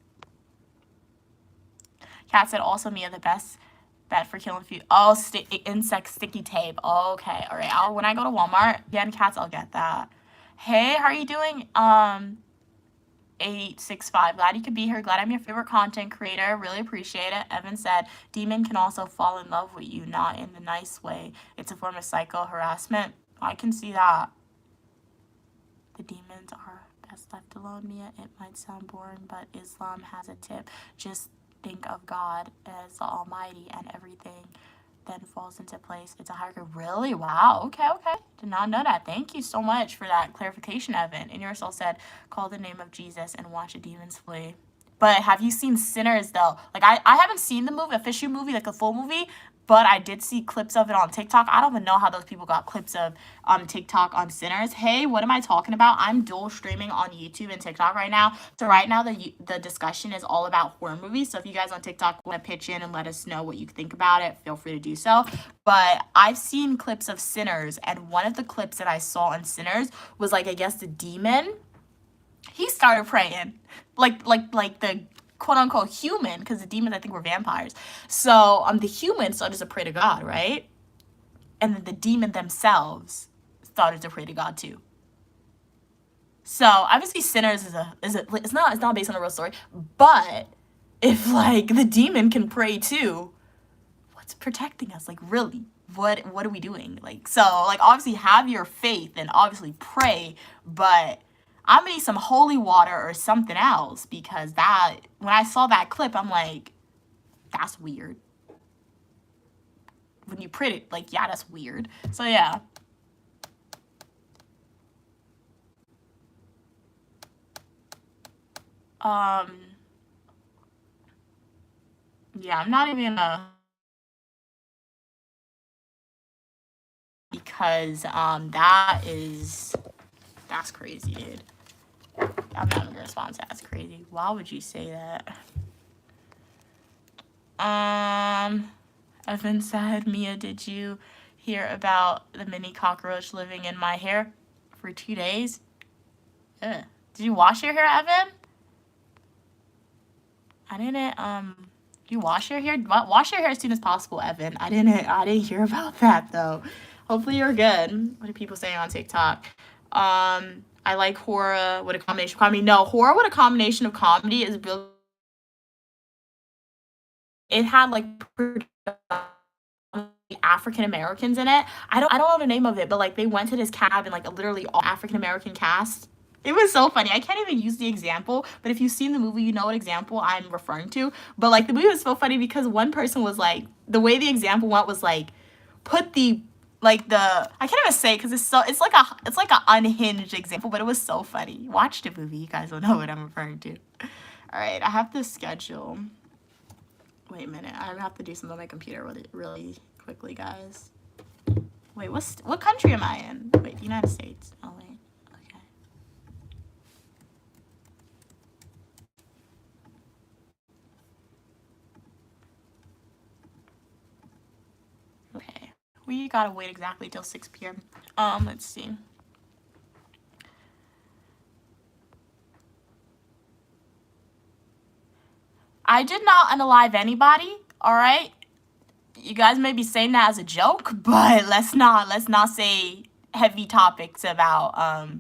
Kat said also Mia the best bet for killing food. Oh, insect sticky tape. Okay, all right. When I go to Walmart, again, cats, I'll get that. Hey, how are you doing? 865. Glad you could be here. Glad I'm your favorite content creator. Really appreciate it. Evan said, demon can also fall in love with you, not in the nice way. It's a form of psycho harassment. I can see that. The demons are best left alone, Mia. It might sound boring, but Islam has a tip. Just think of God as the Almighty and everything then falls into place. It's a higher good. Really? Wow. Okay. Did not know that. Thank you so much for that clarification, Evan. And your soul said, call the name of Jesus and watch the demons flee. But have you seen Sinners, though? Like, I haven't seen the movie, official movie, like a full movie, but I did see clips of it on TikTok. I don't even know how those people got clips of TikTok on Sinners. Hey, what am I talking about? I'm dual streaming on YouTube and TikTok right now. So right now the discussion is all about horror movies. So if you guys on TikTok want to pitch in and let us know what you think about it, feel free to do so. But I've seen clips of Sinners, and one of the clips that I saw on Sinners was like, I guess the demon, he started praying. Like the quote unquote human, because the demons I think were vampires. So the human started to pray to God, right? And then the demon themselves started to pray to God too. So obviously Sinners it's not based on a real story, but if like the demon can pray too, what's protecting us? Like really? What are we doing? Like, so like obviously have your faith and obviously pray, but I'm gonna need some holy water or something else, because that, when I saw that clip, I'm like, that's weird. When you print it, like, yeah, that's weird. So yeah. Yeah, I'm not even gonna, because that's crazy, dude. I'm not even gonna respond to that. That's crazy. Why would you say that? Evan said, Mia, did you hear about the mini cockroach living in my hair for 2 days? Ugh. Did you wash your hair, Evan? I didn't, you wash your hair? Wash your hair as soon as possible, Evan. I didn't hear about that, though. Hopefully you're good. What are people saying on TikTok? I like horror with a combination of comedy. No, horror with a combination of comedy is really, it had like African Americans in it. I don't know the name of it, but like they went to this cabin, like a literally all African American cast. It was so funny. I can't even use the example, but if you've seen the movie, you know what example I'm referring to. But like the movie was so funny because one person was like, the way the example went was like, put the like the, I can't even say it because it's like a unhinged example, but it was so funny. Watch the movie, you guys will know what I'm referring to. All right, I have to schedule. Wait a minute, I have to do something on my computer really quickly, guys. Wait, what country am I in? Wait, the United States. Oh wait, okay. We gotta wait exactly till 6 p.m. Let's see. I did not unalive anybody, all right? You guys may be saying that as a joke, but let's not say heavy topics about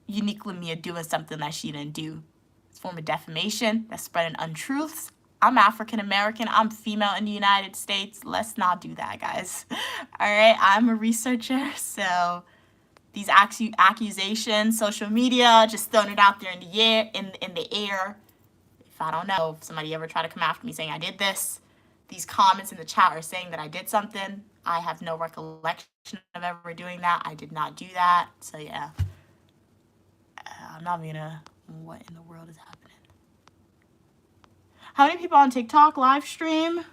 uniquely Mia doing something that she didn't do. It's a form of defamation. That's spreading untruths. I'm African American. I'm female in the United States. Let's not do that, guys. All right, I'm a researcher, so these accusations, social media, just throwing it out there in the air. If I don't know, if somebody ever try to come after me saying I did this, these comments in the chat are saying that I did something. I have no recollection of ever doing that. I did not do that. So yeah, I'm not gonna. What in the world is happening? How many people on TikTok live stream?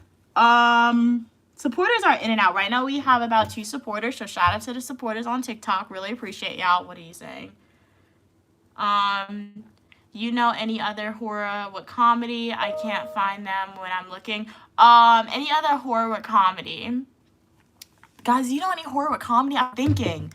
Supporters are in and out. Right now we have about 2 supporters, so shout out to the supporters on TikTok. Really appreciate y'all. What are you saying? You know any other horror with comedy? I can't find them when I'm looking. Any other horror with comedy? Guys, you know any horror with comedy? I'm thinking.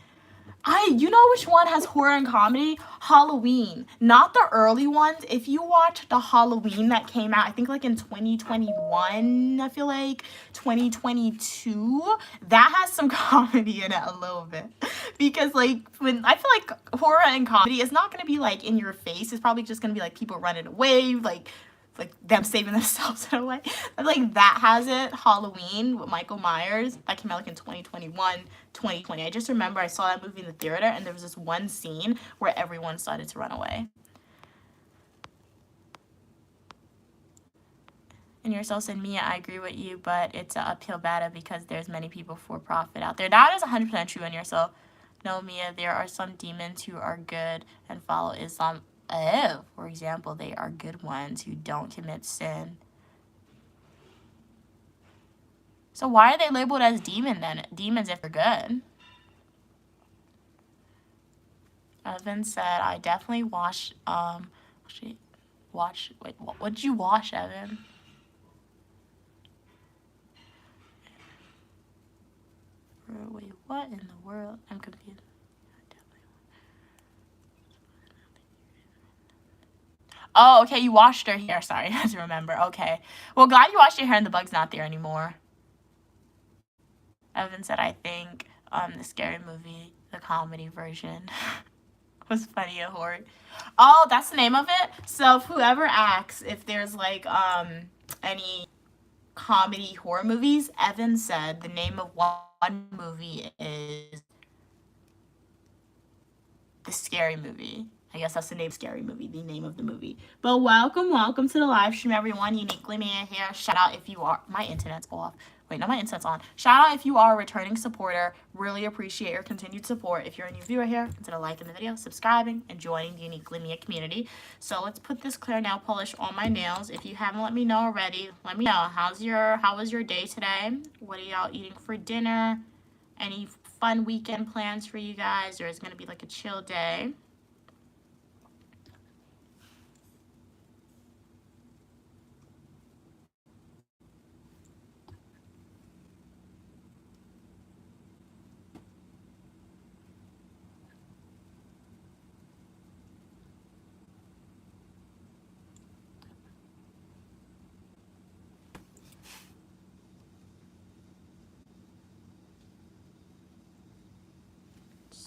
You know which one has horror and comedy? Halloween. Not the early ones. If you watch the Halloween that came out, I think like in 2021, I feel like 2022, that has some comedy in it a little bit. Because like when I feel like horror and comedy is not gonna be like in your face. It's probably just gonna be like people running away, like them saving themselves in a way. But like that has it. Halloween with Michael Myers, that came out like in 2021, 2020. I just remember I saw that movie in the theater and there was this one scene where everyone started to run away. And yourself said, Mia, I agree with you, but it's an uphill battle because there's many people for profit out there. That is 100% true in yourself. No, Mia, there are some demons who are good and follow Islam. Oh, for example, they are good ones who don't commit sin. So why are they labeled as demons if they're good? Evan said, I definitely watched, wait, what did you watch, Evan? Wait, what in the world? I'm confused. Oh, okay, you washed her hair. Sorry, I have to remember. Okay. Well, glad you washed your hair and the bug's not there anymore. Evan said, I think the scary movie, the comedy version, was funny and horror. Oh, that's the name of it? So if whoever asks if there's like any comedy horror movies, Evan said the name of one movie is The Scary Movie. I guess that's the name, Scary Movie, the name of the movie. But welcome to the live stream, everyone. Uniquely Mia here. Shout out if you are, my internet's off. Wait, no, my internet's on. Shout out if you are a returning supporter. Really appreciate your continued support. If you're a new viewer here, consider liking the video, subscribing, and joining the Uniquely Mia community. So let's put this clear nail polish on my nails. If you haven't let me know already, let me know. How was your day today? What are y'all eating for dinner? Any fun weekend plans for you guys? Or is it going to be like a chill day?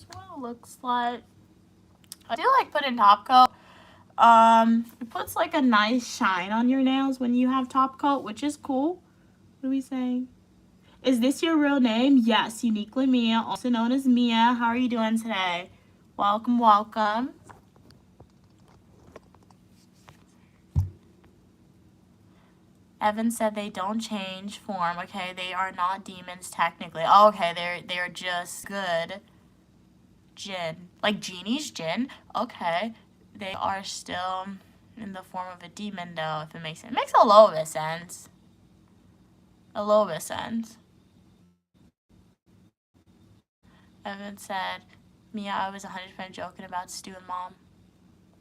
What it looks like. I do like putting top coat. It puts like a nice shine on your nails when you have top coat, which is cool. What are we saying? Is this your real name? Yes, Uniquely Mia, also known as Mia. How are you doing today? Welcome. Evan said they don't change form. Okay, they are not demons technically. Oh, okay, they're just good jinn, like genie's jinn. Okay, they are still in the form of a demon though. If it makes sense, it makes a little bit of sense. A little bit of sense. Evan said, Mia, I was 100% joking about Stu and Mom.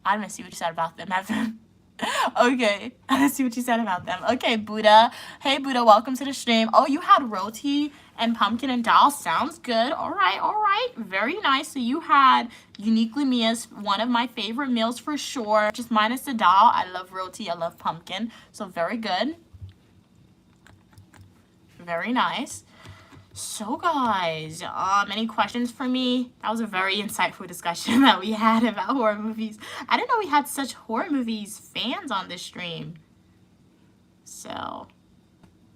I didn't see what you said about them, Evan. Okay, I didn't see what you said about them. Okay, Buddha. Hey, Buddha, welcome to the stream. Oh, you had roti and pumpkin and dal. Sounds good. All right. Very nice. So you had Uniquely Mia's, one of my favorite meals for sure. Just minus the dal. I love roti. I love pumpkin. So very good. Very nice. So guys, any questions for me? That was a very insightful discussion that we had about horror movies. I didn't know we had such horror movies fans on this stream. So,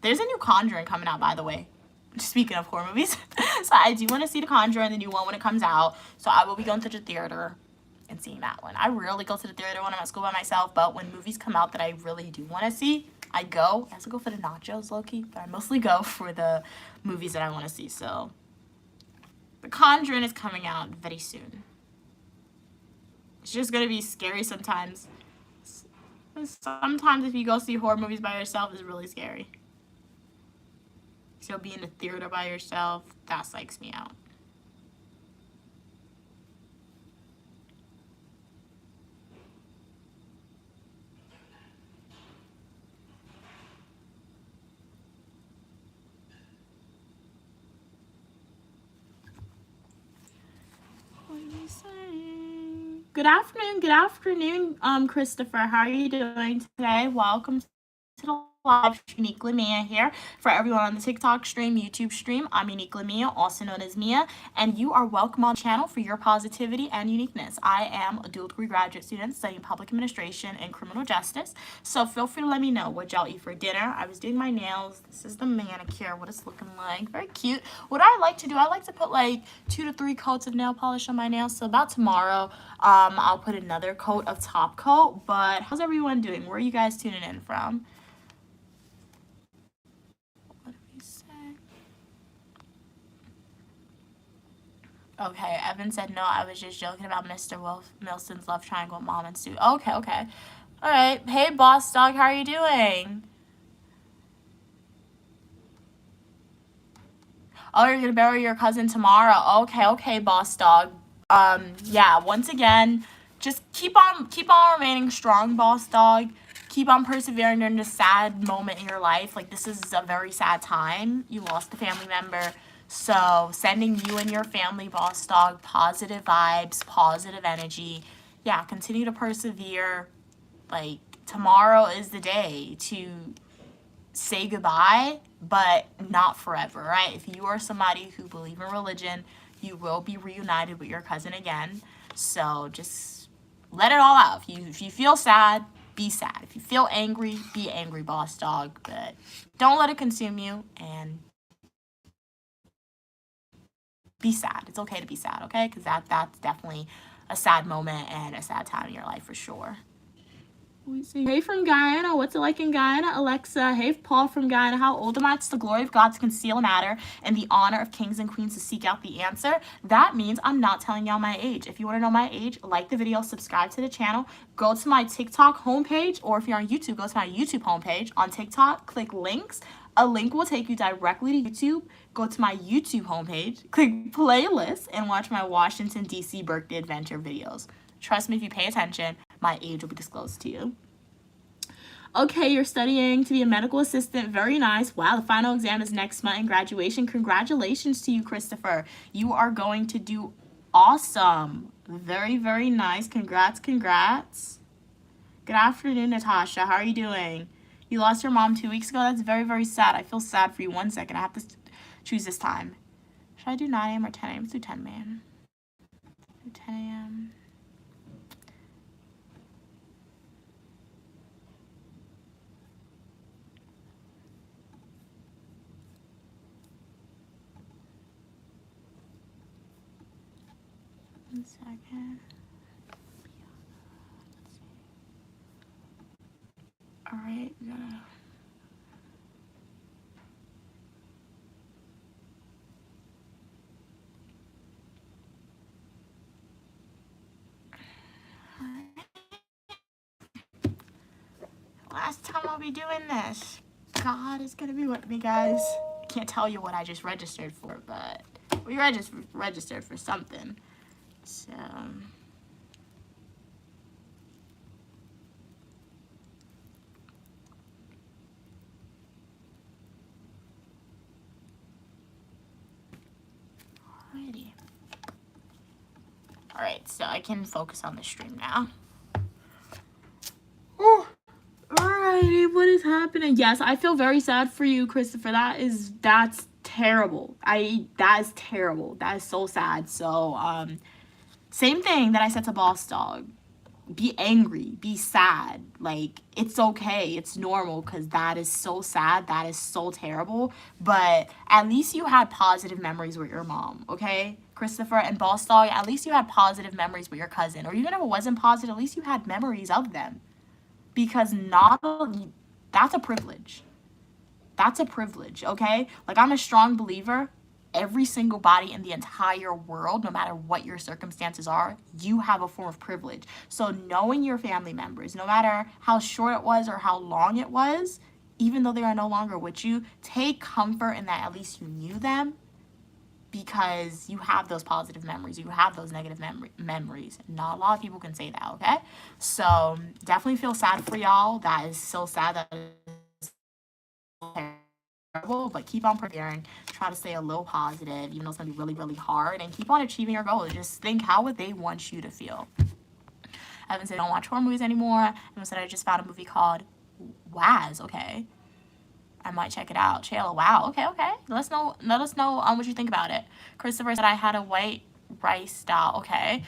there's a new Conjuring coming out, by the way. Speaking of horror movies. So I do want to see the Conjuring, the new one, when it comes out. So I will be going to the theater and seeing that one. I rarely go to the theater when I'm at school by myself, but when movies come out that I really do want to see, I also go for the nachos, low-key, but I mostly go for the movies that I want to see. So The Conjuring is coming out very soon. It's just gonna be scary sometimes. Sometimes if you go see horror movies by yourself, it's really scary. So be in the theater by yourself, that psychs me out. What are you saying? Good afternoon, Christopher. How are you doing today? Welcome to the live. Uniquely Mia here. For everyone on the TikTok stream, YouTube stream, I'm Uniquely Mia, also known as Mia, and you are welcome on the channel for your positivity and uniqueness. I am a dual degree graduate student studying public administration and criminal justice, so feel free to let me know what y'all eat for dinner. I was doing my nails. This is the manicure, what it's looking like. Very cute. What I like to do, I like to put like 2 to 3 coats of nail polish on my nails, so about tomorrow, I'll put another coat of top coat. But how's everyone doing? Where are you guys tuning in from? Okay, Evan said no, I was just joking about Mr. Wilson's love triangle with Mom and Sue. Okay. All right. Hey, boss dog, how are you doing? Oh, you're gonna bury your cousin tomorrow. Okay, boss dog. Yeah, once again, just keep on remaining strong, boss dog. Keep on persevering during this sad moment in your life. Like, this is a very sad time. You lost a family member. So sending you and your family, boss dog, positive vibes, positive energy. Yeah, continue to persevere. Like, tomorrow is the day to say goodbye, but not forever, right? If you are somebody who believes in religion, you will be reunited with your cousin again. So just let it all out. If you feel sad, be sad. If you feel angry, be angry, boss dog. But don't let it consume you, and be sad. It's okay to be sad, okay? Because that's definitely a sad moment and a sad time in your life for sure. Hey from Guyana, what's it like in Guyana? Alexa, hey Paul from Guyana, how old am I? It's the glory of God to conceal a matter and the honor of kings and queens to seek out the answer. That means I'm not telling y'all my age. If you want to know my age, like the video, subscribe to the channel, go to my TikTok homepage, or if you're on YouTube, go to my YouTube homepage. On TikTok, click links. A link will take you directly to YouTube. Go to my YouTube homepage, click playlist, and watch my Washington, D.C. birthday adventure videos. Trust me, if you pay attention, my age will be disclosed to you. Okay, you're studying to be a medical assistant. Very nice. Wow, the final exam is next month in graduation. Congratulations to you, Christopher. You are going to do awesome. Very, very nice. Congrats. Good afternoon, Natasha. How are you doing? You lost your mom 2 weeks ago? That's very, very sad. I feel sad for you. 1 second. I have to choose this time. Should I do 9 a.m. or 10 a.m.? Let's do 10 a.m. Do 10 a.m. One second. All right. Last time I'll be doing this. God is gonna be with me, guys. I can't tell you what I just registered for, but we registered for something. So alrighty. Alright, so I can focus on the stream now. Oh, alrighty, what is happening? Yes, I feel very sad for you, Christopher. That's terrible. That is terrible. That is so sad. So, same thing that I said to Boss Dog. Be angry, be sad. Like, it's okay, it's normal, because that is so sad, that is so terrible. But at least you had positive memories with your mom, okay? Christopher and Boss Dog, at least you had positive memories with your cousin. Or even if it wasn't positive, at least you had memories of them. Because That's a privilege. That's a privilege, okay? Like, I'm a strong believer. Every single body in the entire world, no matter what your circumstances are, you have a form of privilege. So knowing your family members, no matter how short it was or how long it was, even though they are no longer with you, take comfort in that at least you knew them, because you have those positive memories, you have those negative memories. Not a lot of people can say that, okay? So definitely feel sad for y'all. That is so sad. That is terrible, but keep on persevering. Try to stay a little positive, even though it's gonna be really, really hard, and keep on achieving your goals. Just think, how would they want you to feel? Evan said, I don't watch horror movies anymore. Evan said, I just found a movie called Waz. Okay, I might check it out. Shayla, wow. Okay. Let us know what you think about it. Christopher said, I had a white rice style. Okay.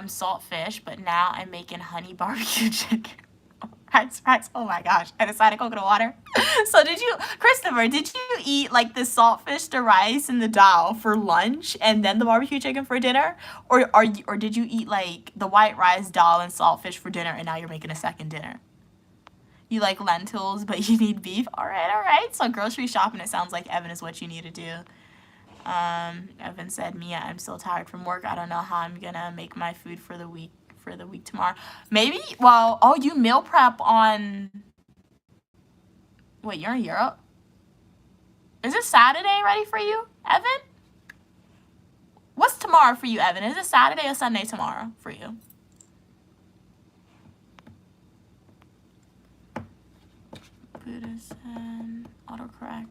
Salt fish, but now I'm making honey barbecue chicken. Rice. Oh my gosh. I decided coconut water. So Christopher, did you eat like the saltfish, the rice, and the dal for lunch and then the barbecue chicken for dinner? Or did you eat like the white rice, dal, and saltfish for dinner and now you're making a second dinner? You like lentils, but you need beef? All right. So grocery shopping, it sounds like, Evan, is what you need to do. Evan said, Mia, I'm still tired from work. I don't know how I'm gonna make my food for the week tomorrow. Maybe, you meal prep on... Wait, you're in Europe? Is it Saturday ready for you, Evan? What's tomorrow for you, Evan? Is it Saturday or Sunday tomorrow for you? Buddhist and autocorrect.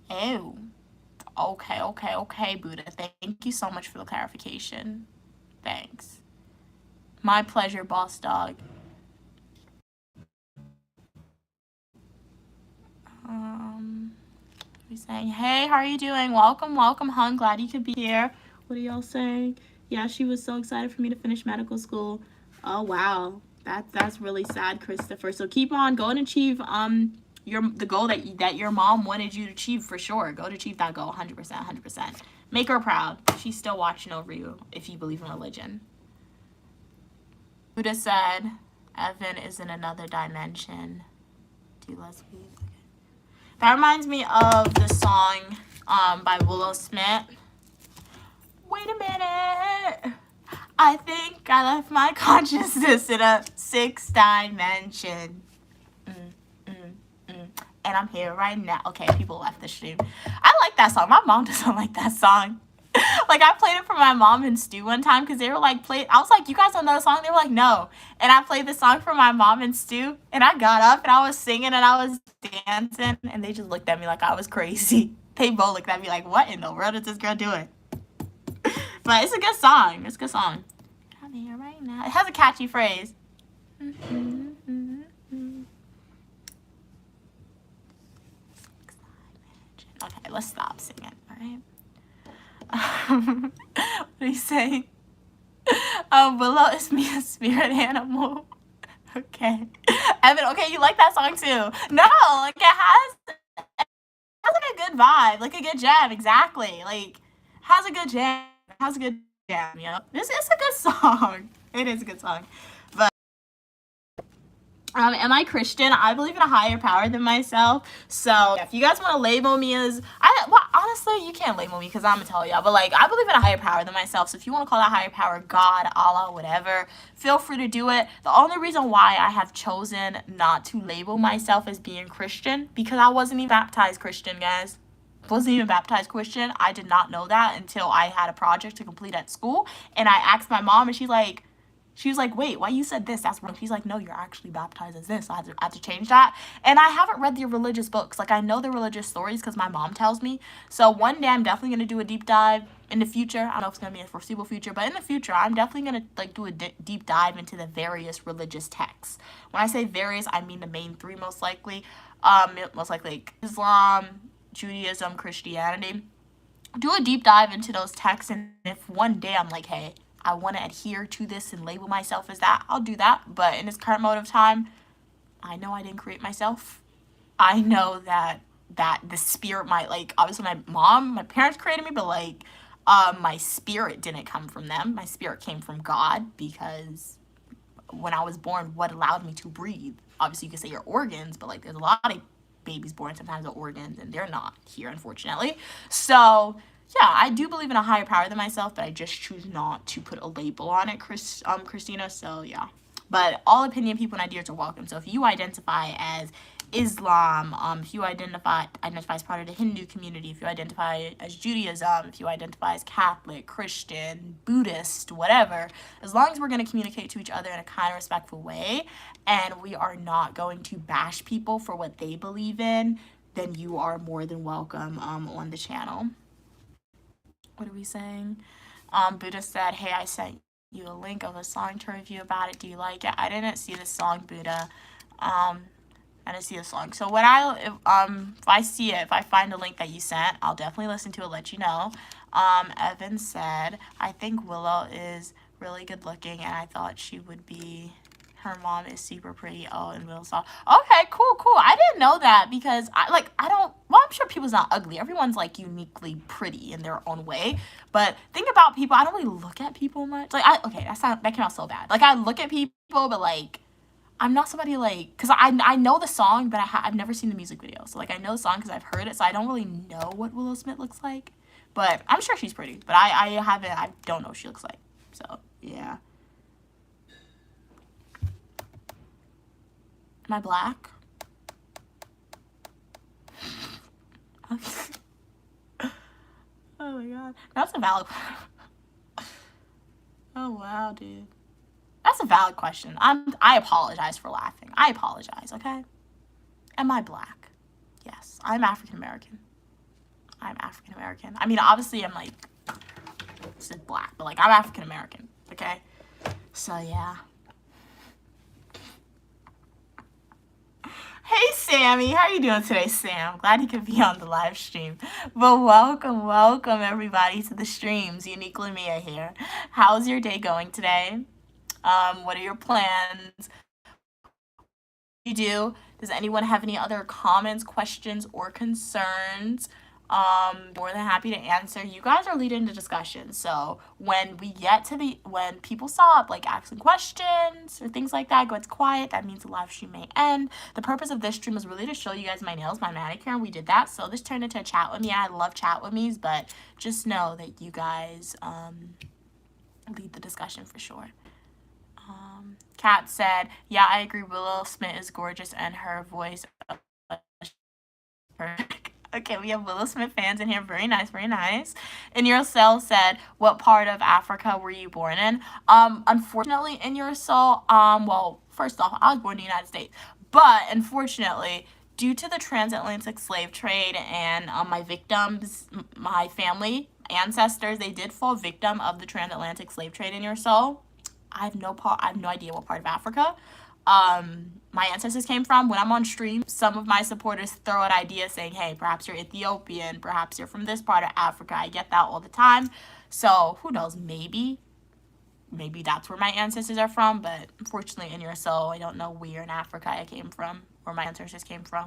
Oh. Okay, Buddha. Thank you so much for the clarification. Thanks. My pleasure, boss dog. He's saying, hey, how are you doing? Welcome, hon. Glad you could be here. What are y'all saying? Yeah, she was so excited for me to finish medical school. Oh, wow. That's really sad, Christopher. So keep on. Go and achieve the goal that your mom wanted you to achieve for sure. Go to achieve that goal 100%. Make her proud. She's still watching over you if you believe in religion. Buddha said, Evan is in another dimension. Do let's be. That reminds me of the song by Willow Smith. Wait a minute. I think I left my consciousness in a 6th dimension. And I'm here right now. Okay, people left the stream. I like that song. My mom doesn't like that song. Like, I played it for my mom and Stu one time because they were like, I was like, you guys don't know the song? They were like, no. And I played the song for my mom and Stu, and I got up and I was singing and I was dancing, and they just looked at me like I was crazy. They both looked at me like, what in the world is this girl doing? But it's a good song. It's a good song. I'm here right now. It has a catchy phrase. Okay, let's stop singing, all right? What are you saying? Willow is me a spirit animal. Okay. Evan, okay, you like that song too. No, like it has like a good vibe, like a good jam, exactly. Like, has a good jam. Yep. It's a good song. It is a good song. But am I Christian? I believe in a higher power than myself. So if you guys want to label me as, honestly, you can't label me because I'm gonna tell y'all. But like, I believe in a higher power than myself. So if you want to call that higher power God, Allah, whatever, feel free to do it. The only reason why I have chosen not to label myself as being Christian, because I wasn't even baptized Christian, guys. Wasn't even baptized Christian. I did not know that until I had a project to complete at school, and I asked my mom, and she was like, wait, why you said this? That's wrong. She's like, no, you're actually baptized as this. So I had to change that. And I haven't read the religious books. Like, I know the religious stories because my mom tells me. So one day I'm definitely going to do a deep dive in the future. I don't know if it's going to be in the foreseeable future, but in the future, I'm definitely going to like do a deep dive into the various religious texts. When I say various, I mean the main 3 most likely. Most likely like Islam, Judaism, Christianity. Do a deep dive into those texts, and if one day I'm like, hey, I want to adhere to this and label myself as that, I'll do that. But in this current mode of time, I know I didn't create myself. I know that the spirit might, like, obviously my parents created me, but like, My spirit didn't come from them. My spirit came from God, because when I was born, what allowed me to breathe? Obviously, you could say your organs, but like there's a lot of babies born sometimes with organs, and they're not here, unfortunately. So yeah, I do believe in a higher power than myself, but I just choose not to put a label on it, Christina. So yeah. But all opinion, people, and ideas are welcome. So if you identify as Islam, if you identify as part of the Hindu community, if you identify as Judaism, if you identify as Catholic, Christian, Buddhist, whatever, as long as we're going to communicate to each other in a kind of respectful way, and we are not going to bash people for what they believe in, then you are more than welcome on the channel. What are we saying? Buddha said, hey, I sent you a link of a song to review about it. Do you like it? I didn't see the song, Buddha. I didn't see the song. So if I see it, if I find a link that you sent, I'll definitely listen to it, let you know. Evan said, I think Willow is really good looking, and I thought she would be. Her mom is super pretty. Oh, and Will saw. Okay, cool. I didn't know that, because well, I'm sure people's not ugly. Everyone's like uniquely pretty in their own way. But think about people. I don't really look at people much. Like, that came out so bad. Like, I look at people, but like, I'm not somebody like, because I know the song, but I've never seen the music video. So like, I know the song because I've heard it. So I don't really know what Willow Smith looks like. But I'm sure she's pretty. But I don't know what she looks like. So yeah. Am I black? Oh my god. That's a valid Oh wow, dude. That's a valid question. I apologize for laughing. I apologize, okay? Am I black? Yes. I'm African American. I'm African American. I mean, obviously I'm like said black, but like I'm African American, okay? So yeah. Hey Sammy, how are you doing today, Sam? Glad you could be on the live stream. But welcome everybody to the streams. Uniquely Mia here. How's your day going today? What are your plans? You do? Does anyone have any other comments, questions, or concerns? More than happy to answer. You guys are leading the discussion, so when people stop like asking questions or things like that, it's quiet, that means the live stream may end. The purpose of this stream was really to show you guys my nails, my manicure, and we did that. So this turned into a chat with me. I love chat with me's, but just know that you guys lead the discussion for sure. Kat said, yeah, I agree, Willow Smith is gorgeous and her voice perfect. Okay, we have Willow Smith fans in here. Very nice, very nice. In Your Soul said, what part of Africa were you born in? Unfortunately, In Your Soul, well, first off, I was born in the United States. But unfortunately, due to the transatlantic slave trade and my family, ancestors, they did fall victim of the transatlantic slave trade. In Your Soul, I have no idea what part of Africa my ancestors came from. When I'm on stream, some of my supporters throw out ideas saying, hey, perhaps you're Ethiopian, perhaps you're from this part of Africa. I get that all the time. So who knows, maybe that's where my ancestors are from. But unfortunately, In Your Soul, I don't know where in Africa I came from, where my ancestors came from.